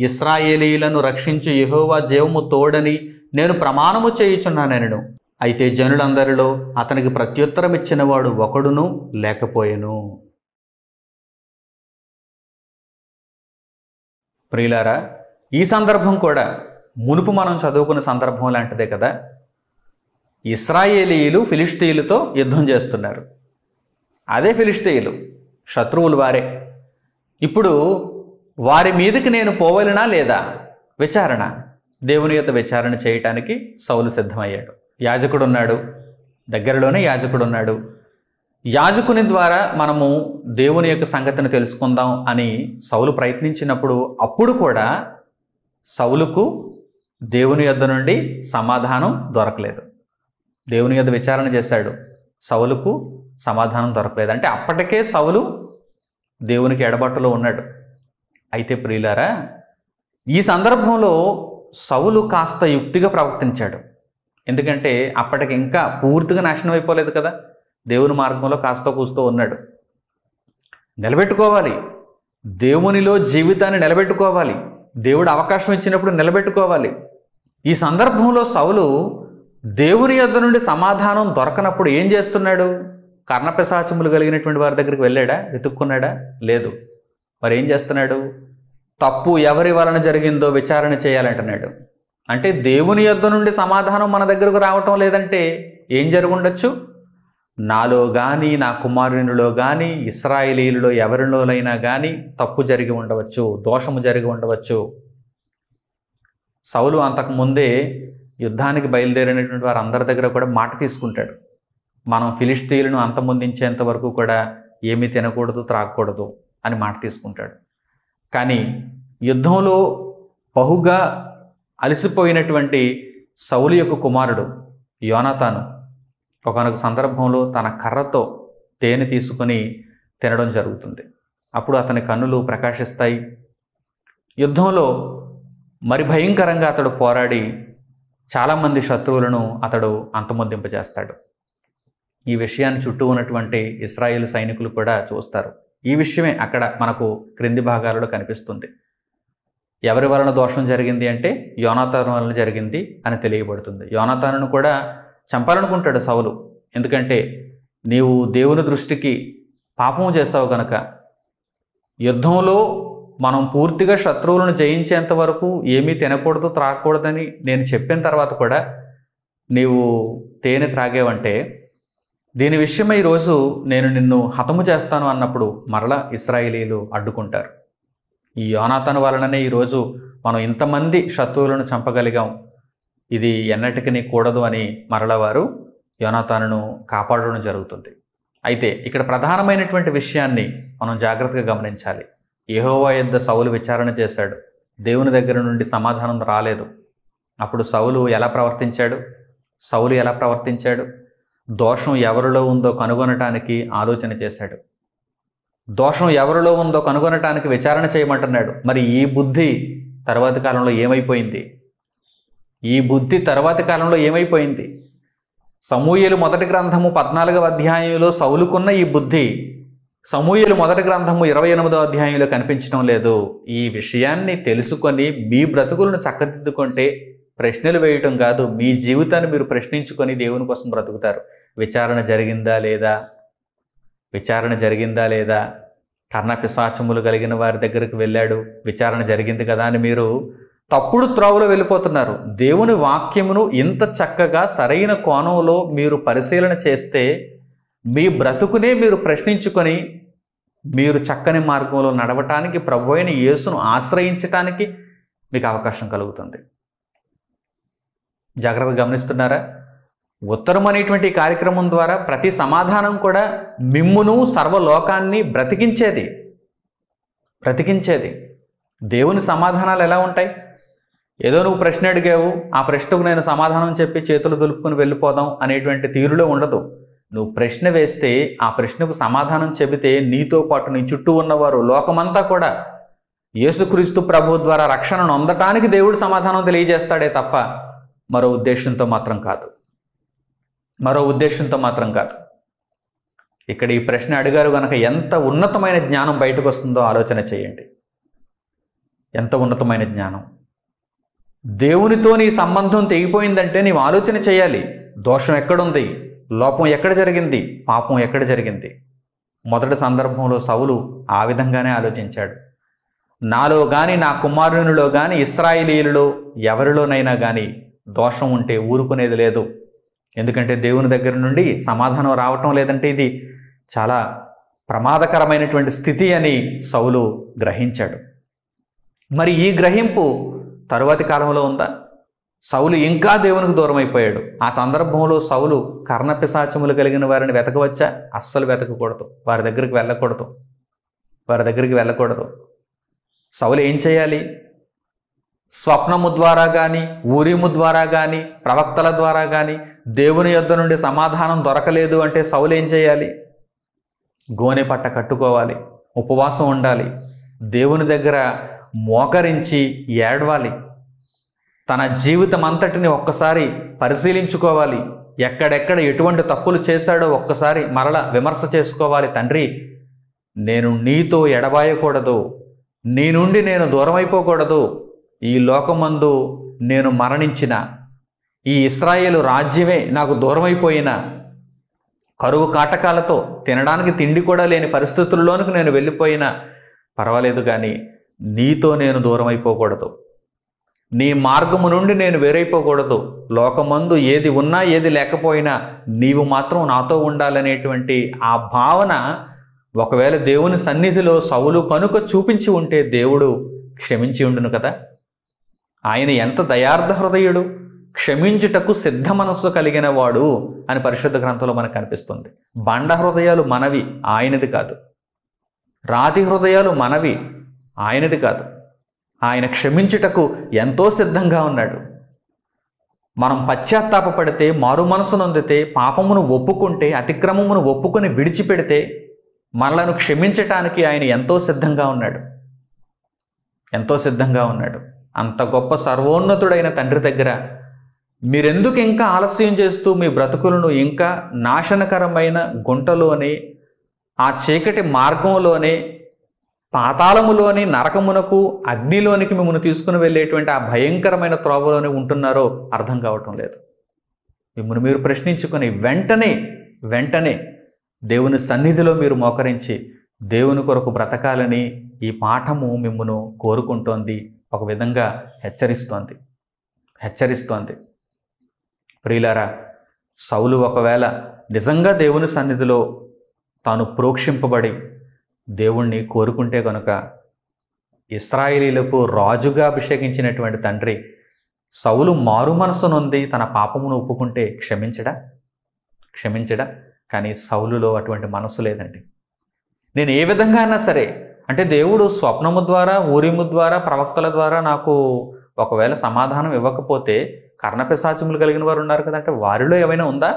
C: ఇశ్రాయేలీయులను రక్షించు యెహోవా జీవము తోడని నేను ప్రమాణము చేయుచున్నానెనను. అయితే జనులందరిలో అతనికి ప్రత్యుత్తరం ఇచ్చినవాడు ఒకడును లేకపోయెను. ప్రియులారా, ఈ సందర్భం కూడా మునుపు మనం చదువుకున్న సందర్భం లాంటిదే కదా. ఇశ్రాయేలీయులు ఫిలిష్తీయులతో యుద్ధం చేస్తున్నారు. అదే ఫిలిష్తీయులు శత్రువులు వారే. ఇప్పుడు వారి మీదకి నేను పోవలనా లేదా? విచారణ, దేవుని యొక్క విచారణ చేయటానికి సౌలు సిద్ధమయ్యాడు. యాజకుడు ఉన్నాడు, దగ్గరలోనే యాజకుడు ఉన్నాడు. యాజకుని ద్వారా మనము దేవుని యొక్క సంగతిని తెలుసుకుందాం అని సౌలు ప్రయత్నించినప్పుడు అప్పుడు కూడా సౌలుకు దేవుని యొద్ద నుండి సమాధానం దొరకలేదు. దేవుని యొద్ద విచారణ చేశాడు, సౌలుకు సమాధానం దొరకలేదు. అంటే అప్పటికే సౌలు దేవునికి ఎడబాటులో ఉన్నాడు. అయితే ప్రియులారా, ఈ సందర్భంలో సౌలు కాస్త యుక్తిగా ప్రవర్తించాడు. ఎందుకంటే అప్పటికి ఇంకా పూర్తిగా నాశనం అయిపోలేదు కదా, దేవుని మార్గంలో కాస్త కూస్తూ ఉన్నాడు. నిలబెట్టుకోవాలి, దేవునిలో జీవితాన్ని నిలబెట్టుకోవాలి, దేవుడు అవకాశం ఇచ్చినప్పుడు నిలబెట్టుకోవాలి. ఈ సందర్భంలో సౌలు దేవుని యొద్ద నుండి సమాధానం దొరకనప్పుడు ఏం చేస్తున్నాడు? కర్ణపిశాచములు కలిగినటువంటి వారి దగ్గరికి వెళ్ళాడా? వెతుక్కున్నాడా? లేదు. మరి ఏం చేస్తున్నాడు? తప్పు ఎవరి వలన జరిగిందో విచారణ చేయాలంటున్నాడు. అంటే దేవుని యొద్ద నుండి సమాధానం మన దగ్గరకు రావటం లేదంటే ఏం జరుగుండొచ్చు? నాలో కానీ, నా కుమారునిలో కానీ, ఇశ్రాయేలీయులలో ఎవరిలోనైనా కానీ తప్పు జరిగి ఉండవచ్చు, దోషము జరిగి ఉండవచ్చు. సౌలు అంతకుముందే యుద్ధానికి బయలుదేరినటువంటి వారు అందరి దగ్గర కూడా మాట తీసుకుంటాడు. మనం ఫిలిష్తీయులను అంతమొందించేంత వరకు కూడా ఏమీ తినకూడదు, త్రాగకూడదు అని మాట తీసుకుంటాడు. కానీ యుద్ధంలో బహుగా అలసిపోయినటువంటి సౌలు యొక్క కుమారుడు యోనాతాను ఒకానొక సందర్భంలో తన కర్రతో తేనె తీసుకొని తినడం జరుగుతుంది. అప్పుడు అతని కన్నులు ప్రకాశిస్తాయి. యుద్ధంలో మరి భయంకరంగా అతడు పోరాడి చాలామంది శత్రువులను అతడు అంతమొందింపజేస్తాడు. ఈ విషయాన్ని చుట్టూ ఉన్నటువంటి ఇశ్రాయేలు సైనికులు కూడా చూస్తారు. ఈ విషయమే అక్కడ మనకు క్రింది భాగాలలో కనిపిస్తుంది. ఎవరి వలన దోషం జరిగింది అంటే యోనాతాను వలన జరిగింది అని తెలియబడుతుంది. యోనాతానును కూడా చంపాలనుకుంటాడు సౌలు. ఎందుకంటే నీవు దేవుని దృష్టికి పాపము చేస్తావు కనుక యుద్ధంలో మనం పూర్తిగా శత్రువులను జయించేంత వరకు ఏమీ తినకూడదు, త్రాగకూడదని నేను చెప్పిన తర్వాత కూడా నీవు తేనె త్రాగేవంటే దీని విషయమై ఈరోజు నేను నిన్ను హతము చేస్తాను అన్నప్పుడు మరలా ఇశ్రాయేలీయులు అడ్డుకుంటారు. ఈ యోనాతాను వలననే ఈరోజు మనం ఇంతమంది శత్రువులను చంపగలిగాం, ఇది ఎన్నటికీ కూడదు అని మరల వారు యోనాతానును కాపాడడం జరుగుతుంది. అయితే ఇక్కడ ప్రధానమైనటువంటి విషయాన్ని మనం జాగ్రత్తగా గమనించాలి. యెహోవా యొద్ద సౌలు విచారణ చేశాడు, దేవుని దగ్గర నుండి సమాధానం రాలేదు. అప్పుడు సౌలు ఎలా ప్రవర్తించాడు? దోషం ఎవరిలో ఉందో కనుగొనటానికి ఆలోచన చేశాడు. దోషం ఎవరిలో ఉందో కనుగొనటానికి విచారణ చేయమంటున్నాడు. మరి ఈ బుద్ధి తర్వాతి కాలంలో ఏమైపోయింది? సమూయేలు మొదటి గ్రంథము 14వ అధ్యాయంలో సౌలుకున్న ఈ బుద్ధి సమూయేలు మొదటి గ్రంథము 28వ అధ్యాయంలో కనిపించడం లేదు. ఈ విషయాన్ని తెలుసుకొని మీ బ్రతుకులను చక్కదిద్దుకుంటే ప్రశ్నలు వేయటం కాదు, మీ జీవితాన్ని మీరు ప్రశ్నించుకొని దేవుని కోసం బ్రతుకుతారు. విచారణ జరిగిందా లేదా, విచారణ జరిగిందా లేదా, కర్ణపిశాచములు కలిగిన వారి దగ్గరికి వెళ్ళాడు, విచారణ జరిగింది కదా అని మీరు తప్పుడు త్రోవలో వెళ్ళిపోతున్నారు. దేవుని వాక్యమును ఇంత చక్కగా సరైన కోణంలో మీరు పరిశీలన చేస్తే మీ బ్రతుకునే మీరు ప్రశ్నించుకొని మీరు చక్కని మార్గంలో నడవటానికి, ప్రభువైన యేసును ఆశ్రయించటానికి మీకు అవకాశం కలుగుతుంది. జాగ్రత్తగా గమనిస్తున్నారా? ఉత్తరం అనేటువంటి కార్యక్రమం ద్వారా ప్రతి సమాధానం కూడా మిమ్మును సర్వలోకాన్ని బ్రతికించేది. దేవుని సమాధానాలు ఎలా ఉంటాయి? ఏదో నువ్వు ప్రశ్న అడిగావు, ఆ ప్రశ్నకు నేను సమాధానం చెప్పి చేతులు దులుపుకొని వెళ్ళిపోదాం అనేటువంటి తీరులో ఉండదు. నువ్వు ప్రశ్న వేస్తే ఆ ప్రశ్నకు సమాధానం చెబితే నీతో పాటు నీ చుట్టూ ఉన్నవారు, లోకమంతా కూడా యేసుక్రీస్తు ప్రభు ద్వారా రక్షణను పొందటానికి దేవుడు సమాధానం తెలియజేస్తాడే తప్ప మరో ఉద్దేశంతో మాత్రం కాదు. ఇక్కడ ఈ ప్రశ్న అడిగారు కనుక ఎంత ఉన్నతమైన జ్ఞానం బయటకు వస్తుందో ఆలోచన చేయండి. ఎంత ఉన్నతమైన జ్ఞానం! దేవునితో నీ సంబంధం తెగిపోయిందంటే నీవు ఆలోచన చేయాలి. దోషం ఎక్కడుంది, లోపం ఎక్కడ జరిగింది, పాపం ఎక్కడ జరిగింది. మొదటి సందర్భంలో సౌలు ఆ విధంగానే ఆలోచించాడు. నాలో కానీ, నా కుమారునిలో కానీ, ఇశ్రాయేలీయులలో ఎవరిలోనైనా కానీ దోషం ఉంటే ఊరుకునేది లేదు. ఎందుకంటే దేవుని దగ్గర నుండి సమాధానం రావటం లేదంటే ఇది చాలా ప్రమాదకరమైనటువంటి స్థితి అని సౌలు గ్రహించాడు. మరి ఈ గ్రహింపు తరువాతి కాలంలో ఉందా? సౌలు ఇంకా దేవునికి దూరం అయిపోయాడు. ఆ సందర్భంలో సౌలు కర్ణపిశాచములు కలిగిన వారిని వెతకవచ్చా? అస్సలు వెతకకూడదు. వారి దగ్గరికి వెళ్ళకూడదు. సౌలు ఏం చేయాలి? స్వప్నము ద్వారా కానీ, ఊరీము ద్వారా కానీ, ప్రవక్తల ద్వారా కానీ దేవుని యొద్ద నుండి సమాధానం దొరకలేదు అంటే సౌలు ఏం చేయాలి? గోనె పట్ట కట్టుకోవాలి, ఉపవాసం ఉండాలి, దేవుని దగ్గర మోకరించి ఏడవాలి, తన జీవితం అంతటిని ఒక్కసారి పరిశీలించుకోవాలి, ఎక్కడెక్కడ ఎటువంటి తప్పులు చేశాడో ఒక్కసారి మరలా విమర్శ చేసుకోవాలి. తండ్రి, నేను నీతో ఎడబాయకూడదు, నీ నుండి నేను దూరం అయిపోకూడదు. ఈ లోకమందు నేను మరణించిన, ఈ ఇశ్రాయేలు రాజ్యమే నాకు దూరమైపోయిన, కరువు కాటకాలతో తినడానికి తిండి కూడా లేని పరిస్థితుల్లోనికి నేను వెళ్ళిపోయినా పర్వాలేదు, కానీ నీతో నేను దూరం అయిపోకూడదు, నీ మార్గము నుండి నేను వేరైపోకూడదు. లోకమందు ఏది ఉన్నా ఏది లేకపోయినా నీవు మాత్రం నాతో ఉండాలనేటువంటి ఆ భావన ఒకవేళ దేవుని సన్నిధిలో సౌలు కనుక చూపించి ఉంటే దేవుడు క్షమించి ఉండును కదా. ఆయన ఎంత దయార్థ హృదయుడు, క్షమించుటకు సిద్ధ మనస్సు కలిగిన వాడు అని పరిశుద్ధ గ్రంథంలో మనకు కనిపిస్తుంది. బండ హృదయాలు మనవి, ఆయనది కాదు. రాతి హృదయాలు మనవి, ఆయనది కాదు. ఆయన క్షమించుటకు ఎంతో సిద్ధంగా ఉన్నాడు. మనం పశ్చాత్తాపపడితే, మారు మనసు నొందితే, పాపమును ఒప్పుకుంటే, అతిక్రమమును ఒప్పుకొని విడిచిపెడితే మనలను క్షమించటానికి ఆయన ఎంతో సిద్ధంగా ఉన్నాడు. అంత గొప్ప సర్వోన్నతుడైన తండ్రి దగ్గర మీరెందుకు ఇంకా ఆలస్యం చేస్తూ మీ బ్రతుకులను ఇంకా నాశనకరమైన గుంటలోనే, ఆ చీకటి మార్గంలోనే, పాతాళములోని నరకమునకు, అగ్నిలోనికి మిమ్మల్ని తీసుకుని వెళ్ళేటువంటి ఆ భయంకరమైన త్రోవలోనే ఉంటున్నారో అర్థం కావటం లేదు. మిమ్మల్ని మీరు ప్రశ్నించుకొని వెంటనే దేవుని సన్నిధిలో మీరు మోకరించి దేవుని కొరకు బ్రతకాలని ఈ పాఠము మిమ్మల్ని కోరుకుంటోంది, ఒక విధంగా హెచ్చరిస్తోంది. ప్రియులారా, సౌలు ఒకవేళ నిజంగా దేవుని సన్నిధిలో తాను ప్రోక్షింపబడి దేవుణ్ణి కోరుకుంటే కనుక ఇశ్రాయేలీలకు రాజుగా అభిషేకించినటువంటి తండ్రి సౌలు మారు మనసు నొంది తన పాపమును ఒప్పుకుంటే క్షమించడా? కానీ సౌలులో అటువంటి మనసు లేదండి. నేను ఏ విధంగా అయినా సరే, అంటే దేవుడు స్వప్నము ద్వారా, ఊరిము ద్వారా, ప్రవక్తల ద్వారా నాకు ఒకవేళ సమాధానం ఇవ్వకపోతే కర్ణపిశాచములు కలిగిన వారు ఉన్నారు కదా, అంటే వారిలో ఏమైనా ఉందా?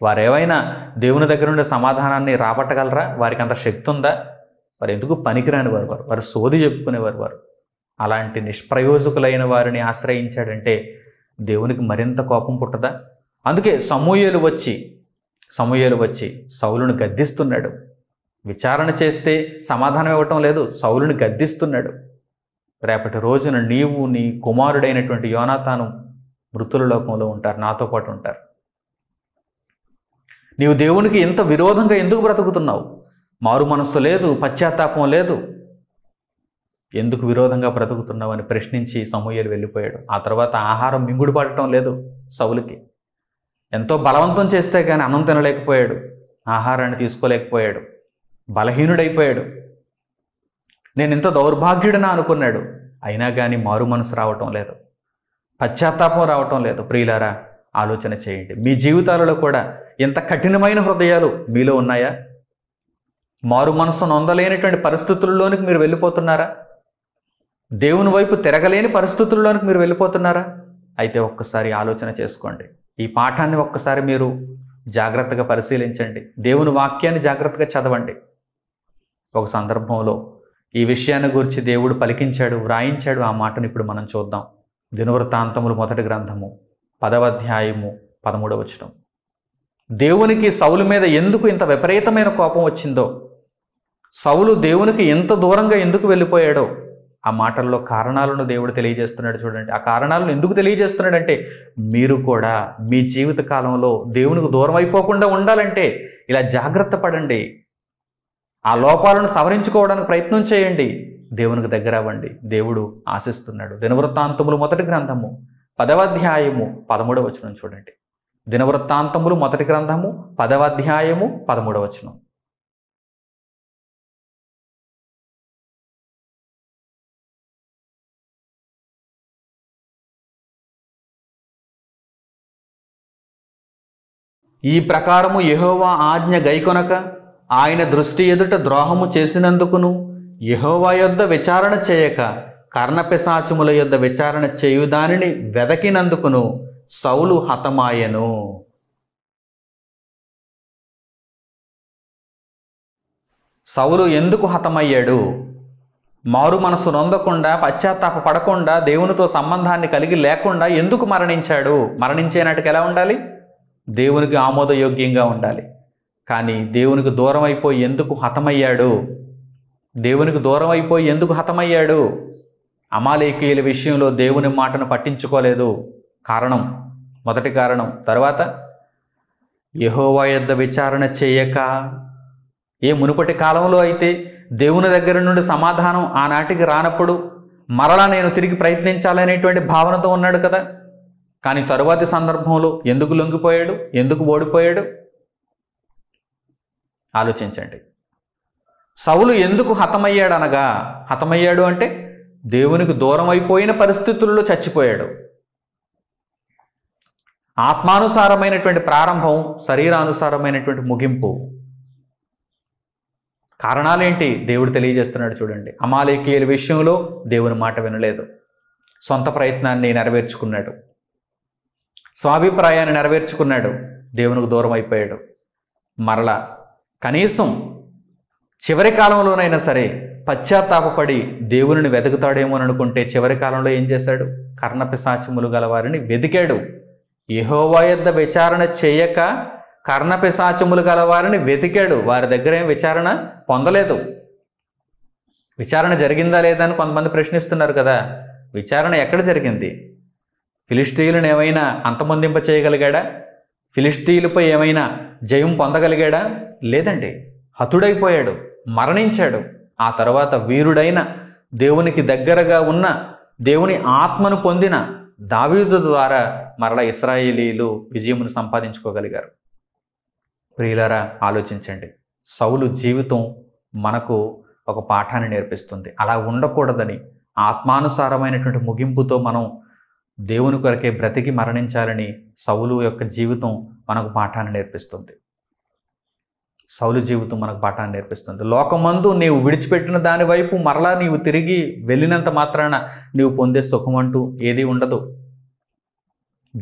C: వారేమైనా దేవుని దగ్గర నుండి సమాధానాన్ని రాబట్టగలరా? వారికి అంత శక్తి ఉందా? వారు ఎందుకు పనికిరాని వారు సోది చెప్పుకునేవారు. వారు అలాంటి నిష్ప్రయోజకులైన వారిని ఆశ్రయించాడంటే దేవునికి మరింత కోపం పుట్టదా? అందుకే సమూయేలు వచ్చి సౌలును గద్దిస్తున్నాడు. విచారణ చేస్తే సమాధానం ఇవ్వటం లేదు, సౌలుని గద్దిస్తున్నాడు. రేపటి రోజున నీవు నీ కుమారుడైనటువంటి యోనాతాను మృతుల లోకంలో ఉంటారు, నాతో పాటు ఉంటారు. నీవు దేవునికి ఎంత విరోధంగా ఎందుకు బ్రతుకుతున్నావు? మారు మనస్సు లేదు, పశ్చాత్తాపం లేదు, ఎందుకు విరోధంగా బ్రతుకుతున్నావు అని ప్రశ్నించి సమూయేలు వెళ్ళిపోయాడు. ఆ తర్వాత ఆహారం మింగుడు పడటం లేదు సౌలుకి. ఎంతో బలవంతం చేస్తే కానీ అన్నం తినలేకపోయాడు, ఆహారాన్ని తీసుకోలేకపోయాడు, బలహీనుడైపోయాడు. నేను ఎంత దౌర్భాగ్యుడినా అనుకున్నాడు. అయినా కానీ మారు మనసు రావటం లేదు, పశ్చాత్తాపం రావటం లేదు. ప్రియులారా, ఆలోచన చేయండి. మీ జీవితాలలో కూడా ఎంత కఠినమైన హృదయాలు మీలో ఉన్నాయా? మారు మనసు నొందలేనటువంటి పరిస్థితుల్లోనికి మీరు వెళ్ళిపోతున్నారా? దేవుని వైపు తిరగలేని పరిస్థితుల్లోనికి మీరు వెళ్ళిపోతున్నారా? అయితే ఒక్కసారి ఆలోచన చేసుకోండి. ఈ పాఠాన్ని ఒక్కసారి మీరు జాగ్రత్తగా పరిశీలించండి. దేవుని వాక్యాన్ని జాగ్రత్తగా చదవండి. ఒక సందర్భంలో ఈ విషయాన్ని గురించి దేవుడు పలికించాడు, వ్రాయించాడు. ఆ మాటను ఇప్పుడు మనం చూద్దాం. దినవృత్తాంతములు 1వ గ్రంథము 10వ అధ్యాయము 13వ వచనం. దేవునికి సౌలు మీద ఎందుకు ఇంత విపరీతమైన కోపం వచ్చిందో, సౌలు దేవునికి ఎంత దూరంగా ఎందుకు వెళ్ళిపోయాడో ఆ మాటల్లో కారణాలను దేవుడు తెలియజేస్తున్నాడు. చూడండి, ఆ కారణాలను ఎందుకు తెలియజేస్తున్నాడంటే, మీరు కూడా మీ జీవిత కాలంలో దేవునికి దూరం అయిపోకుండా ఉండాలంటే ఇలా జాగ్రత్త పడండి. ఆ లోపాలను సవరించుకోవడానికి ప్రయత్నం చేయండి. దేవునికి దగ్గర అవ్వండి. దేవుడు ఆశిస్తున్నాడు. దినవృత్తాంతములు 1వ గ్రంథము 10వ అధ్యాయము 13వ వచనం చూడండి. దినవృత్తాంతములు 1వ గ్రంథము 10వ అధ్యాయము 13వ వచనం. ఈ ప్రకారము యెహోవా ఆజ్ఞ గైకొనక ఆయన దృష్టి ఎదుట ద్రోహము చేసినందుకును, యెహోవా యొద్ద విచారణ చేయక కర్ణపిశాచముల యొద్ద విచారణ చేయు దానిని వెదకినందుకును సౌలు హతమాయెను. సౌలు ఎందుకు హతమయ్యాడు? మారు మనసు నొందకుండా, పశ్చాత్తాప పడకుండా, దేవునితో సంబంధాన్ని కలిగి లేకుండా ఎందుకు మరణించాడు? మరణించే నాటికి ఎలా ఉండాలి? దేవునికి ఆమోదయోగ్యంగా ఉండాలి. కానీ దేవునికి దూరం అయిపోయి ఎందుకు హతమయ్యాడు? దేవునికి దూరం అయిపోయి ఎందుకు హతమయ్యాడు? అమాలేకీయుల విషయంలో దేవుని మాటను పట్టించుకోలేదు. కారణం, మొదటి కారణం. తర్వాత యెహోవా యొద్ద విచారణ చేయక. ఏ మునుపటి కాలంలో అయితే దేవుని దగ్గర నుండి సమాధానం ఆనాటికి రానప్పుడు మరలా నేను తిరిగి ప్రయత్నించాలనేటువంటి భావనతో ఉన్నాడు కదా. కానీ తరువాతి సందర్భంలో ఎందుకు లొంగిపోయాడు? ఎందుకు ఓడిపోయాడు? ఆలోచించండి. సౌలు ఎందుకు హతమయ్యాడు అనగా, హతమయ్యాడు అంటే దేవునికి దూరం అయిపోయిన పరిస్థితుల్లో చచ్చిపోయాడు. ఆత్మానుసారమైనటువంటి ప్రారంభం, శరీరానుసారమైనటువంటి ముగింపు. కారణాలేంటి? దేవుడు తెలియజేస్తున్నాడు చూడండి. అమాలేకీయుల విషయంలో దేవుని మాట వినలేదు, సొంత ప్రయత్నాన్ని నెరవేర్చుకున్నాడు, స్వాభిప్రాయాన్ని నెరవేర్చుకున్నాడు, దేవునికి దూరం అయిపోయాడు. మరలా కనీసం చివరి కాలంలోనైనా సరే పశ్చాత్తాపపడి దేవుని వెతుకుతాడేమో అనుకుంటే చివరి కాలంలో ఏం చేశాడు? కర్ణపిశాచములు గల వారిని వెతికాడు. యెహోవా యొద్ద విచారణ చేయక కర్ణపిశాచములు గల వారిని వెతికాడు. వారి దగ్గర ఏం విచారణ పొందలేదు. విచారణ జరిగిందా లేదా అని కొంతమంది ప్రశ్నిస్తున్నారు కదా. విచారణ ఎక్కడ జరిగింది? ఫిలిష్తీయులను ఏమైనా అంతమొందింప చేయగలిగాడా? ఫిలిష్తీయులపై ఏమైనా జయం పొందగలిగాడా? లేదండి. హతుడైపోయాడు, మరణించాడు. ఆ తర్వాత వీరుడైన, దేవునికి దగ్గరగా ఉన్న, దేవుని ఆత్మను పొందిన దావీదు ద్వారా మరలా ఇశ్రాయేలీయులు విజయమును సంపాదించుకోగలిగారు. ప్రియులారా, ఆలోచించండి. సౌలు జీవితం మనకు ఒక పాఠాన్ని నేర్పిస్తుంది. అలా ఉండకూడదని, ఆత్మానుసారమైనటువంటి ముగింపుతో మనం దేవుని కొరకే బ్రతికి మరణించాలని సౌలు యొక్క జీవితం మనకు పాఠాన్ని నేర్పిస్తుంది. సౌలు జీవితం మనకు పాఠాన్ని నేర్పిస్తుంది. లోకమందు నీవు విడిచిపెట్టిన దాని వైపు మరలా నీవు తిరిగి వెళ్ళినంత మాత్రాన నీవు పొందే సుఖమంటూ ఏది ఉండదు.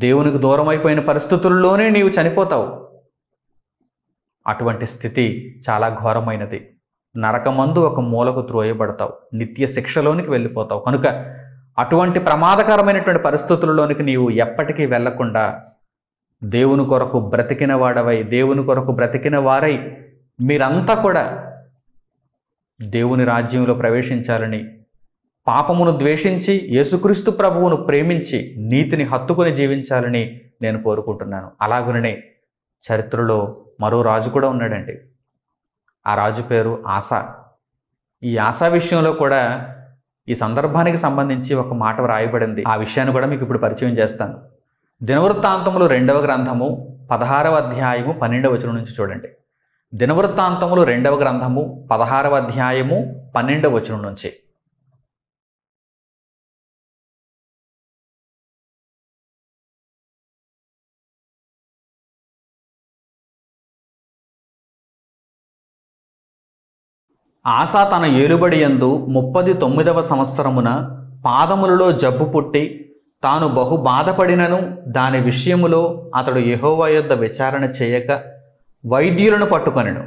C: దేవునికి దూరం అయిపోయిన పరిస్థితుల్లోనే నీవు చనిపోతావు. అటువంటి స్థితి చాలా ఘోరమైనది. నరకమందు ఒక మూలకు త్రోయబడతావు, నిత్య శిక్షలోనికి వెళ్ళిపోతావు. కనుక అటువంటి ప్రమాదకరమైనటువంటి పరిస్థితుల్లోనికి నీవు ఎప్పటికీ వెళ్లకుండా దేవుని కొరకు బ్రతికిన వాడవై, దేవుని కొరకు బ్రతికిన వారై మీరంతా కూడా దేవుని రాజ్యంలో ప్రవేశించాలని, పాపమును ద్వేషించి యేసుక్రీస్తు ప్రభువును ప్రేమించి నీతిని హత్తుకొని జీవించాలని నేను కోరుకుంటున్నాను. అలాగుననే చరిత్రలో మరో రాజు కూడా ఉన్నాడండి. ఆ రాజు పేరు ఆసా. ఈ ఆసా విషయంలో కూడా ఈ సందర్భానికి సంబంధించి ఒక మాట వ్రాయబడింది. ఆ విషయాన్ని కూడా మీకు ఇప్పుడు పరిచయం చేస్తాను. దినవృత్తాంతములు 2వ గ్రంథము 16వ అధ్యాయము 12వ వచనం నుంచి చూడండి. దినవృత్తాంతములు 2వ గ్రంథము 16వ అధ్యాయము 12వ వచనం నుంచి. ఆసా తన ఏలుబడి యందు 39వ సంవత్సరమున పాదములలో జబ్బు పుట్టి తాను బహు బాధపడినను దాని విషయములో అతడు యెహోవా యొద్ద విచారణ చేయక వైద్యులను పట్టుకొనెను.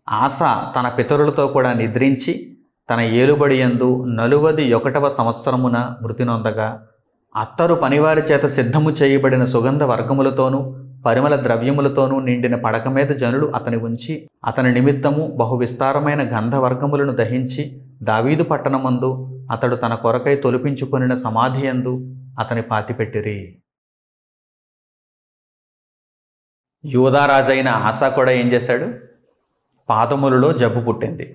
C: ఆసా తన పితరులతో కూడా నిద్రించి తన ఏలుబడి యందు 41వ సంవత్సరమున మృతి నొందగా అత్తరు పనివారి చేత సిద్ధము చేయబడిన సుగంధ వర్గములతోనూ పరిమళ ద్రవ్యములతోనూ నిండిన పడక మీద జనులు అతని ఉంచి అతని నిమిత్తము బహు విస్తారమైన గంధవర్గములను దహించి దావీదు పట్టణమందు అతడు తన కొరకై తొలిపించుకొనిన సమాధి యందు అతని పాతిపెట్టిరి. యూదారాజైన ఆసా కూడా ఏం చేశాడు? పాదములలో జబ్బు పుట్టింది.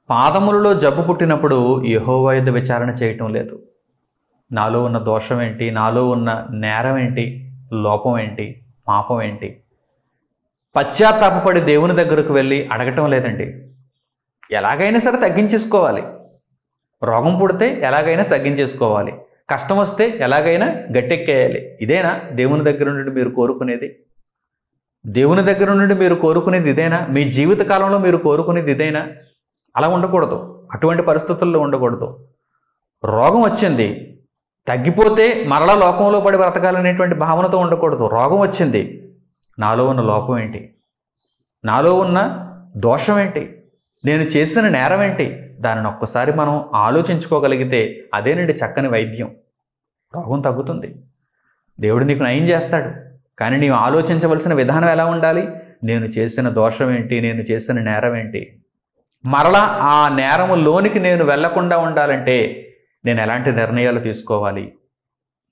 C: పాదములలో జబ్బు పుట్టినప్పుడు యెహోవా యొద్ద విచారణ చేయటం లేదు. నాలో ఉన్న దోషం ఏంటి, నాలో ఉన్న నేరం ఏంటి, లోపం ఏంటి, పాపం ఏంటి, పశ్చాత్తాపపడి దేవుని దగ్గరకు వెళ్ళి అడగటం లేదండి. ఎలాగైనా సరే తగ్గించేసుకోవాలి. రోగం పుడితే ఎలాగైనా తగ్గించేసుకోవాలి. కష్టం వస్తే ఎలాగైనా గట్టెక్కేయాలి. ఇదేనా దేవుని దగ్గర నుండి మీరు కోరుకునేది? దేవుని దగ్గర నుండి మీరు కోరుకునేది ఇదేనా? మీ జీవిత కాలంలో మీరు కోరుకునేది ఇదేనా? అలా ఉండకూడదు. అటువంటి పరిస్థితుల్లో ఉండకూడదు. రోగం వచ్చింది, తగ్గిపోతే మరలా లోకంలో పడి బ్రతకాలనేటువంటి భావనతో ఉండకూడదు. రోగం వచ్చింది, నాలో ఉన్న లోపం ఏంటి, నాలో ఉన్న దోషం ఏంటి, నేను చేసిన నేరం ఏంటి, దానిని ఒక్కసారి మనం ఆలోచించుకోగలిగితే అదేనండి చక్కని వైద్యం. రోగం తగ్గుతుంది, దేవుడు నీకు నయం చేస్తాడు. కానీ నీవు ఆలోచించవలసిన విధానం ఎలా ఉండాలి? నేను చేసిన దోషం ఏంటి, నేను చేసిన నేరం ఏంటి, మరలా ఆ నేరములోనికి నేను వెళ్లకుండా ఉండాలంటే నేను ఎలాంటి నిర్ణయాలు తీసుకోవాలి?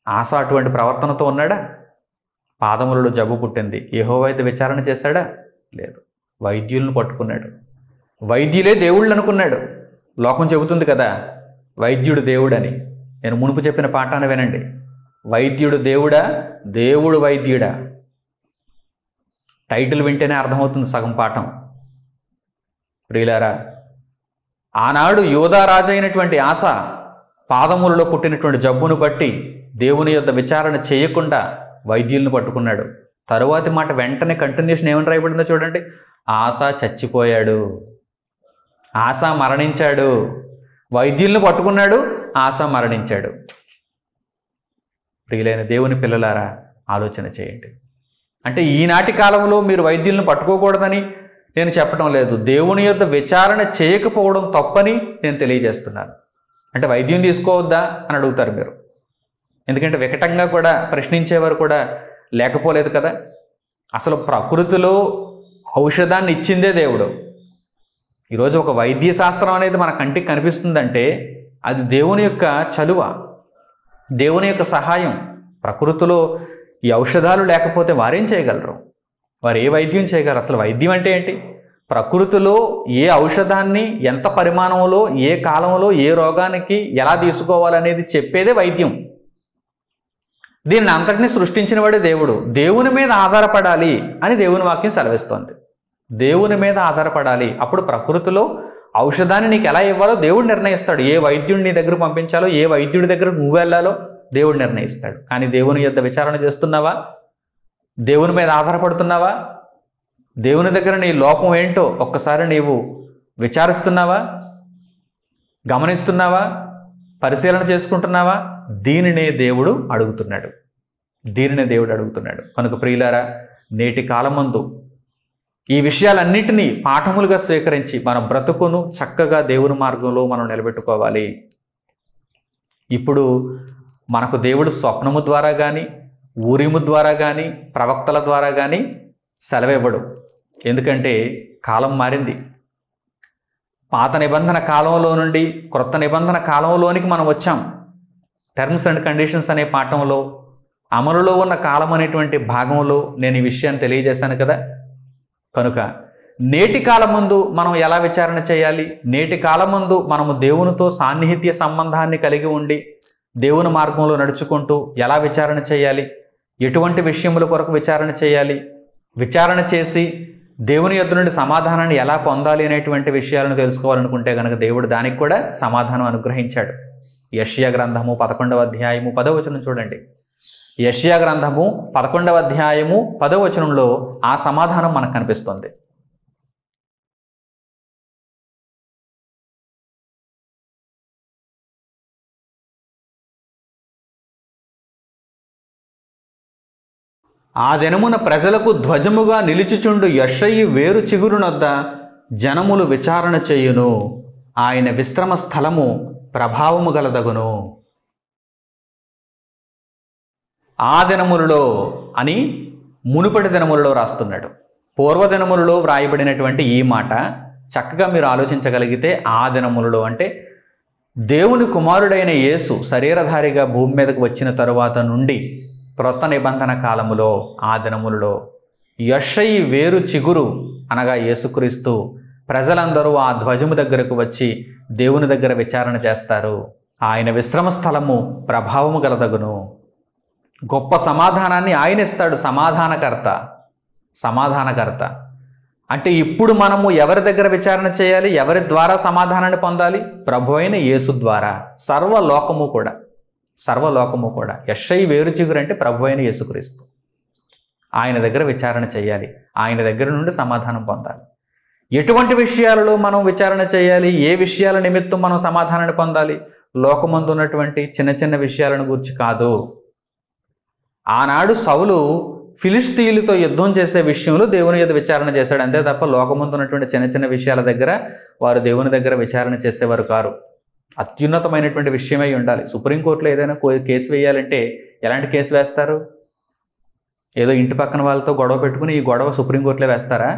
C: ఆసా అటువంటి ప్రవర్తనతో ఉన్నాడా? పాదములలో జబ్బు పుట్టింది, యెహోవా అయితే విచారణ చేశాడా? లేదు. వైద్యులను పట్టుకున్నాడు. వైద్యులే దేవుళ్ళు అనుకున్నాడు. లోకం చెబుతుంది కదా వైద్యుడు దేవుడని. నేను మునుపు చెప్పిన పాఠాన్ని వినండి. వైద్యుడు దేవుడా, దేవుడు వైద్యుడా? టైటిల్ వింటేనే అర్థమవుతుంది సగం పాఠం. ప్రియులారా, ఆనాడు యోధా రాజు అయినటువంటి ఆసా పాదములలో పుట్టినటువంటి జబ్బును బట్టి దేవుని యొద్ద విచారణ చేయకుండా వైద్యులను పట్టుకున్నాడు. తరువాతి మాట వెంటనే కంటిన్యూషన్ ఏమని రాయబడిందో చూడండి. ఆసా చచ్చిపోయాడు, ఆసా మరణించాడు. వైద్యులను పట్టుకున్నాడు, ఆసా మరణించాడు. ప్రియులైన దేవుని పిల్లలారా, ఆలోచన చేయండి. అంటే ఈనాటి కాలంలో మీరు వైద్యులను పట్టుకోకూడదని నేను చెప్పడం లేదు. దేవుని యొద్ద విచారణ చేయకపోవడం తప్పని నేను తెలియజేస్తున్నాను. అంటే వైద్యం తీసుకోవద్దా అని అడుగుతారు మీరు. ఎందుకంటే వికటంగా కూడా ప్రశ్నించేవారు కూడా లేకపోలేదు కదా. అసలు ప్రకృతిలో ఔషధాన్ని ఇచ్చిందే దేవుడు. ఈరోజు ఒక వైద్య శాస్త్రం అనేది మన కంటికి కనిపిస్తుందంటే అది దేవుని యొక్క చలువ, దేవుని యొక్క సహాయం. ప్రకృతిలో ఈ ఔషధాలు లేకపోతే వారేం చేయగలరు? వారు ఏ వైద్యం చేయగలరు? అసలు వైద్యం అంటే ఏంటి? ప్రకృతిలో ఏ ఔషధాన్ని ఎంత పరిమాణంలో, ఏ కాలంలో, ఏ రోగానికి ఎలా తీసుకోవాలనేది చెప్పేదే వైద్యం. దీన్ని అంతటినీ సృష్టించిన వాడే దేవుడు. దేవుని మీద ఆధారపడాలి అని దేవుని వాక్యం సెలవిస్తోంది. దేవుని మీద ఆధారపడాలి. అప్పుడు ప్రకృతిలో ఔషధాన్ని నీకు ఎలా ఇవ్వాలో దేవుడు నిర్ణయిస్తాడు. ఏ వైద్యుడిని నీ దగ్గర పంపించాలో, ఏ వైద్యుడి దగ్గర నువ్వు వెళ్ళాలో దేవుడు నిర్ణయిస్తాడు. కానీ దేవుని యొద్ద విచారణ చేస్తున్నావా? దేవుని మీద ఆధారపడుతున్నావా? దేవుని దగ్గర నీ లోపం ఏంటో ఒక్కసారి నీవు విచారిస్తున్నావా? గమనిస్తున్నావా? పరిశీలన చేసుకుంటున్నావా? దీనినే దేవుడు అడుగుతున్నాడు. దీనినే దేవుడు అడుగుతున్నాడు. కనుక ప్రియులారా, నేటి కాలమందు ఈ విషయాలన్నిటినీ పాఠములుగా స్వీకరించి మన బ్రతుకును చక్కగా దేవుని మార్గంలో మనం నిలబెట్టుకోవాలి. ఇప్పుడు మనకు దేవుడు స్వప్నము ద్వారా కానీ, ఊరిము ద్వారా కానీ, ప్రవక్తల ద్వారా కానీ సెలవివ్వడు. ఎందుకంటే కాలం మారింది. పాత నిబంధన కాలంలో నుండి క్రొత్త నిబంధన కాలంలోనికి మనం వచ్చాం. టర్మ్స్ అండ్ కండిషన్స్ అనే పాఠంలో అమలులో ఉన్న కాలం అనేటువంటి భాగంలో నేను ఈ విషయాన్ని తెలియజేశాను కదా. కనుక నేటి కాలం ముందు మనం ఎలా విచారణ చేయాలి, నేటి కాలం ముందు మనము దేవునితో సాన్నిహిత్య సంబంధాన్ని కలిగి ఉండి దేవుని మార్గంలో నడుచుకుంటూ ఎలా విచారణ చేయాలి, ఎటువంటి విషయముల కొరకు విచారణ చేయాలి, విచారణ చేసి దేవుని యొద్ద నుండి సమాధానాన్ని ఎలా పొందాలి అనేటువంటి విషయాలను తెలుసుకోవాలనుకుంటే కనుక దేవుడు దానికి కూడా సమాధానం అనుగ్రహించాడు. యెషయా గ్రంథము 11వ అధ్యాయము 10వ వచనం చూడండి. యెషయా గ్రంథము 11వ అధ్యాయము 10వ వచనంలో ఆ సమాధానం మనకు కనిపిస్తుంది. ఆ దినమున ప్రజలకు ధ్వజముగా నిలుచుచుండు యెషయి వేరు చిగురునొద్ద జనములు విచారణ చేయును, ఆయన విశ్రమ స్థలము ప్రభావము గలదగును. ఆ దినములలో అని మునుపటి దినములలో రాస్తున్నాడు. పూర్వదినములలో వ్రాయబడినటువంటి ఈ మాట చక్కగా మీరు ఆలోచించగలిగితే ఆ దినములలో అంటే దేవుని కుమారుడైన యేసు శరీరధారిగా భూమి మీదకు వచ్చిన తరువాత నుండి క్రొత్త నిబంధన కాలములో ఆ దినములలో యెషయి వేరు చిగురు అనగా యేసుక్రీస్తు ప్రజలందరూ ఆ ధ్వజము దగ్గరకు వచ్చి దేవుని దగ్గర విచారణ చేస్తారు. ఆయన విశ్రమ స్థలము ప్రభావము గలదగును. గొప్ప సమాధానాన్ని ఆయన ఇస్తాడు. సమాధానకర్త అంటే ఇప్పుడు మనము ఎవరి దగ్గర విచారణ చేయాలి, ఎవరి ద్వారా సమాధానాన్ని పొందాలి? ప్రభు అయిన యేసు ద్వారా. సర్వలోకము కూడా యెషయి వేరు చిగురు అంటే ప్రభు అయిన యేసుక్రీస్తు. ఆయన దగ్గర విచారణ చేయాలి, ఆయన దగ్గర నుండి సమాధానం పొందాలి. ఎటువంటి విషయాలలో మనం విచారణ చేయాలి, ఏ విషయాల నిమిత్తం మనం సమాధానాన్ని పొందాలి? లోకమందు ఉన్నటువంటి చిన్న చిన్న విషయాలను గురించి కాదు. ఆనాడు సౌలు ఫిలిష్తీయులతో యుద్ధం చేసే విషయంలో దేవుని యొద్ద విచారణ చేశాడు, అంతే తప్ప లోకమందు ఉన్నటువంటి చిన్న చిన్న విషయాల దగ్గర వారు దేవుని దగ్గర విచారణ చేసేవారు కారు. అత్యున్నతమైనటువంటి విషయమై ఉండాలి. సుప్రీంకోర్టులో ఏదైనా కేసు వేయాలంటే ఎలాంటి కేసు వేస్తారు? ఏదో ఇంటి పక్కన వాళ్ళతో గొడవ పెట్టుకుని ఈ గొడవ సుప్రీంకోర్టులో వేస్తారా?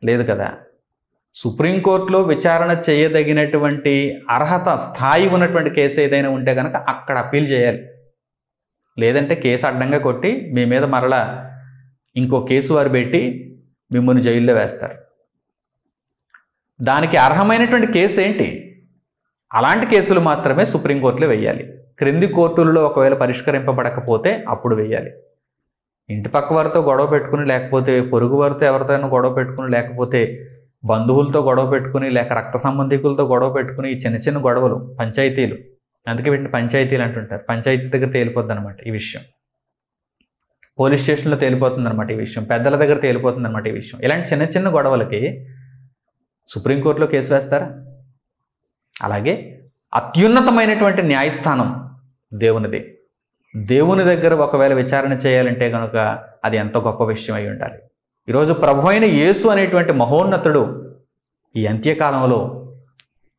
C: లేదు కదా. సుప్రీంకోర్టులో విచారణ చేయదగినటువంటి అర్హత స్థాయి ఉన్నటువంటి కేసు ఏదైనా ఉంటే కనుక అక్కడ అప్పీల్ చేయాలి. లేదంటే కేసు అడ్డంగా కొట్టి మీ మీద మరలా ఇంకో కేసు వారు పెట్టి మిమ్మల్ని జైల్లో వేస్తారు. దానికి అర్హమైనటువంటి కేసు ఏంటి? అలాంటి కేసులు మాత్రమే సుప్రీంకోర్టులో వేయాలి. క్రింది కోర్టులలో ఒకవేళ పరిష్కరింపబడకపోతే అప్పుడు వేయాలి. ఇంటి పక్క వారితో గొడవ పెట్టుకుని, లేకపోతే పొరుగు వారితో ఎవరితోనైనా గొడవ పెట్టుకుని, లేకపోతే బంధువులతో గొడవ పెట్టుకుని, లేక రక్త సంబంధికులతో గొడవ పెట్టుకుని ఈ చిన్న చిన్న గొడవలు పంచాయతీలు, అందుకే వీటిని పంచాయతీలు అంటుంటారు. పంచాయతీ దగ్గర తేలిపోద్ది అనమాట ఈ విషయం. పోలీస్ స్టేషన్లో తేలిపోతుంది అనమాట ఈ విషయం. పెద్దల దగ్గర తేలిపోతుంది అనమాట ఈ విషయం. ఇలాంటి చిన్న చిన్న గొడవలకి సుప్రీంకోర్టులో కేసు వేస్తారా? అలాగే అత్యున్నతమైనటువంటి న్యాయస్థానం దేవునిది. దేవుని దగ్గర ఒకవేళ విచారణ చేయాలంటే కనుక అది ఎంతో గొప్ప విషయం అయి ఉండాలి. ఈరోజు ప్రభు అయిన యేసు అనేటువంటి మహోన్నతుడు ఈ అంత్యకాలంలో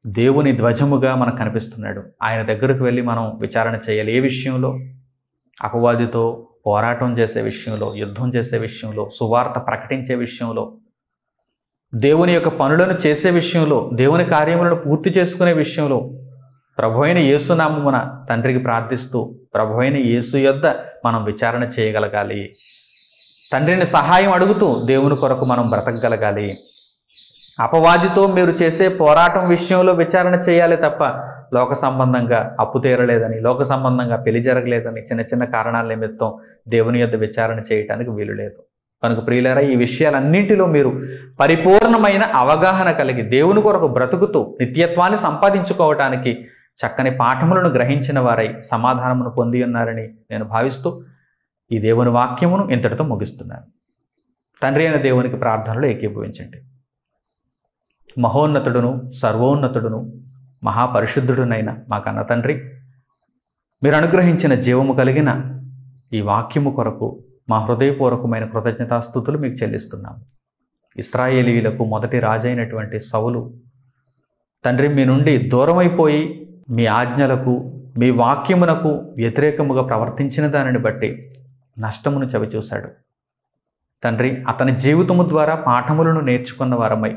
C: దేవుని ధ్వజముగా మనకు కనిపిస్తున్నాడు. ఆయన దగ్గరకు వెళ్ళి మనం విచారణ చేయాలి. ఏ విషయంలో? అపవాదితో పోరాటం చేసే విషయంలో, యుద్ధం చేసే విషయంలో, సువార్త ప్రకటించే విషయంలో, దేవుని యొక్క పనులను చేసే విషయంలో, దేవుని కార్యములను పూర్తి చేసుకునే విషయంలో ప్రభు అయిన యేసు నామమున తండ్రికి ప్రార్థిస్తూ ప్రభు అయిన యేసు యొద్ద మనం విచారణ చేయగలగాలి. తండ్రిని సహాయం అడుగుతూ దేవుని కొరకు మనం బ్రతకగలగాలి. అపవాదితో మీరు చేసే పోరాటం విషయంలో విచారణ చేయాలి తప్ప లోక సంబంధంగా అప్పు తీరలేదని, లోక సంబంధంగా పెళ్లి జరగలేదని చిన్న చిన్న కారణాల నిమిత్తం దేవుని యొద్ద విచారణ చేయటానికి వీలు లేదు. కనుక ప్రియులారా, ఈ విషయాలన్నింటిలో మీరు పరిపూర్ణమైన అవగాహన కలిగి దేవుని కొరకు బ్రతుకుతూ నిత్యత్వాన్ని సంపాదించుకోవటానికి చక్కని పాఠములను గ్రహించిన వారై సమాధానమును పొంది ఉన్నారని నేను భావిస్తూ ఈ దేవుని వాక్యమును ఇంతటితో ముగిస్తున్నాను. తండ్రి అయిన దేవునికి ప్రార్థనలో ఏకీభవించండి. మహోన్నతుడును సర్వోన్నతుడును మహాపరిశుద్ధుడునైన మా కన్న తండ్రి, మీరు అనుగ్రహించిన జీవము కలిగిన ఈ వాక్యము కొరకు మా హృదయపూర్వకమైన కృతజ్ఞతాస్తుతులు మీకు చెల్లిస్తున్నాము. ఇశ్రాయేలీయులకు మొదటి రాజైనటువంటి సౌలు తండ్రి మీ నుండి దూరమైపోయి మీ ఆజ్ఞలకు, మీ వాక్యమునకు వ్యతిరేకముగా ప్రవర్తించిన దానిని బట్టి నష్టమును చవిచూశాడు. తండ్రి, అతని జీవితము ద్వారా పాఠములను నేర్చుకున్న వారమై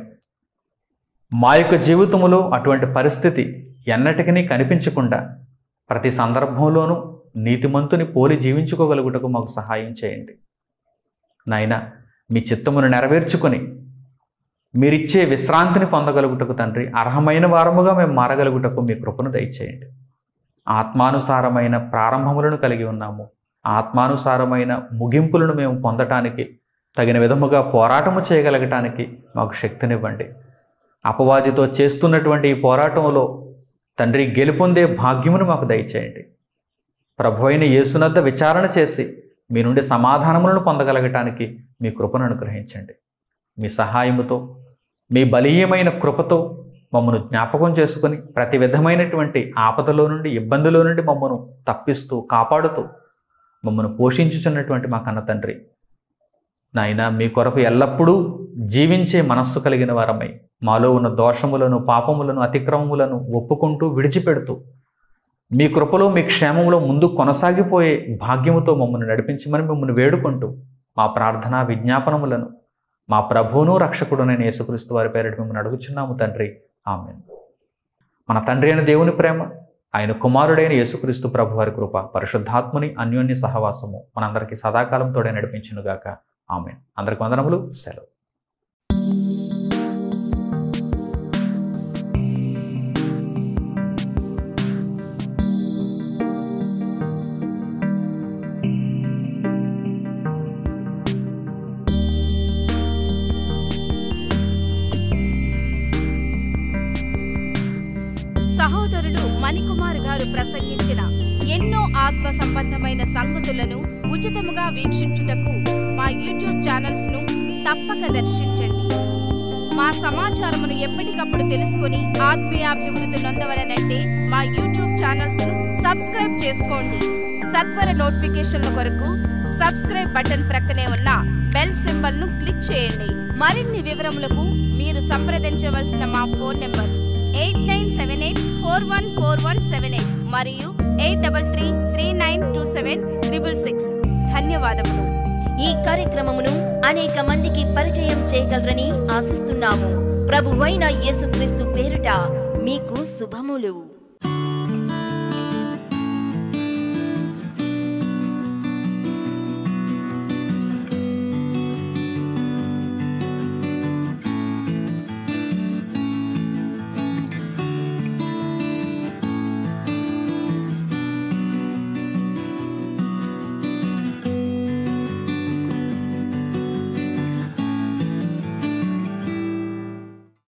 C: మా యొక్క జీవితంలో అటువంటి పరిస్థితి ఎన్నటికీ కనిపించకుండా ప్రతి సందర్భంలోనూ నీతిమంతుని పోలి జీవించుకోగలుగుటకు మాకు సహాయం చేయండి. నాయనా, మీ చిత్తమును నెరవేర్చుకొని మీరిచ్చే విశ్రాంతిని పొందగలుగుటకు తండ్రి, అర్హమైన వారముగా మేము మారగలుగుటకు మీ కృపను దయచేయండి. ఆత్మానుసారమైన ప్రారంభములను కలిగి ఉన్నాము. ఆత్మానుసారమైన ముగింపులను మేము పొందటానికి తగిన విధముగా పోరాటము చేయగలగటానికి మాకు శక్తినివ్వండి. అపవాదితో చేస్తున్నటువంటి ఈ పోరాటంలో తండ్రి గెలుపొందే భాగ్యమును మాకు దయచేయండి. ప్రభు అయిన యేసునద్ద విచారణ చేసి మీ నుండి సమాధానములను పొందగలగటానికి మీ కృపను అనుగ్రహించండి. మీ సహాయముతో, మీ బలీయమైన కృపతో మమ్మను జ్ఞాపకం చేసుకుని ప్రతి విధమైనటువంటి ఆపదలో నుండి, ఇబ్బందిలో నుండి మమ్మను తప్పిస్తూ, కాపాడుతూ మమ్మను పోషించుచున్నటువంటి మా కన్న తండ్రి, నాయన మీ కొరకు ఎల్లప్పుడూ జీవించే మనస్సు కలిగిన వారమై మాలో ఉన్న దోషములను, పాపములను, అతిక్రమములను ఒప్పుకుంటూ విడిచిపెడుతూ మీ కృపలో, మీ క్షేమములో ముందు కొనసాగిపోయే భాగ్యముతో మమ్మల్ని నడిపించమని మిమ్మల్ని వేడుకుంటూ మా ప్రార్థనా విజ్ఞాపనములను మా ప్రభువును రక్షకుడునైన యేసుక్రీస్తు వారి పేరిట మిమ్మల్ని అడుగుచున్నాము తండ్రి. ఆమేన్. మన తండ్రి అయిన దేవుని ప్రేమ, ఆయన కుమారుడైన యేసుక్రీస్తు ప్రభు వారి కృప, పరిశుద్ధాత్ముని అన్యోన్య సహవాసము మనందరికీ సదాకాలం తోడే నడిపించునుగాక. ఆమేన్. అందరికి వందనములు. సెలవు.
D: సహోదరులు మణికుమార్ గారు ప్రసంగించిన ఎన్నో ఆత్మ సంబంధమైన సంగతులను ఉచితముగా వీక్షించుటకు మా యూట్యూబ్ ఛానల్స్ ను తప్పక దర్శించండి. మా సమాచారమును ఎప్పటికప్పుడు తెలుసుకుని ఆత్మీయాభివృద్ధి నొందవలనంటే మా యూట్యూబ్ ఛానల్స్ ను సబ్స్క్రైబ్ చేసుకోండి. సత్వర నోటిఫికేషన్ల కొరకు సబ్స్క్రైబ్ బటన్ ప్రక్కనే ఉన్న బెల్ సింబల్ ను క్లిక్ చేయండి. మరిన్ని వివరములకు మీరు సంప్రదించవలసిన మా ఫోన్ నెంబర్స్ 8978414178 మరియు 8333927666. ధన్యవాదములు.
E: ఈ కార్యక్రమమును అనేక మందికి పరిచయం చేయగలరని ఆశిస్తున్నాము. ప్రభువైన యేసుక్రీస్తు పేరిట మీకు శుభములు.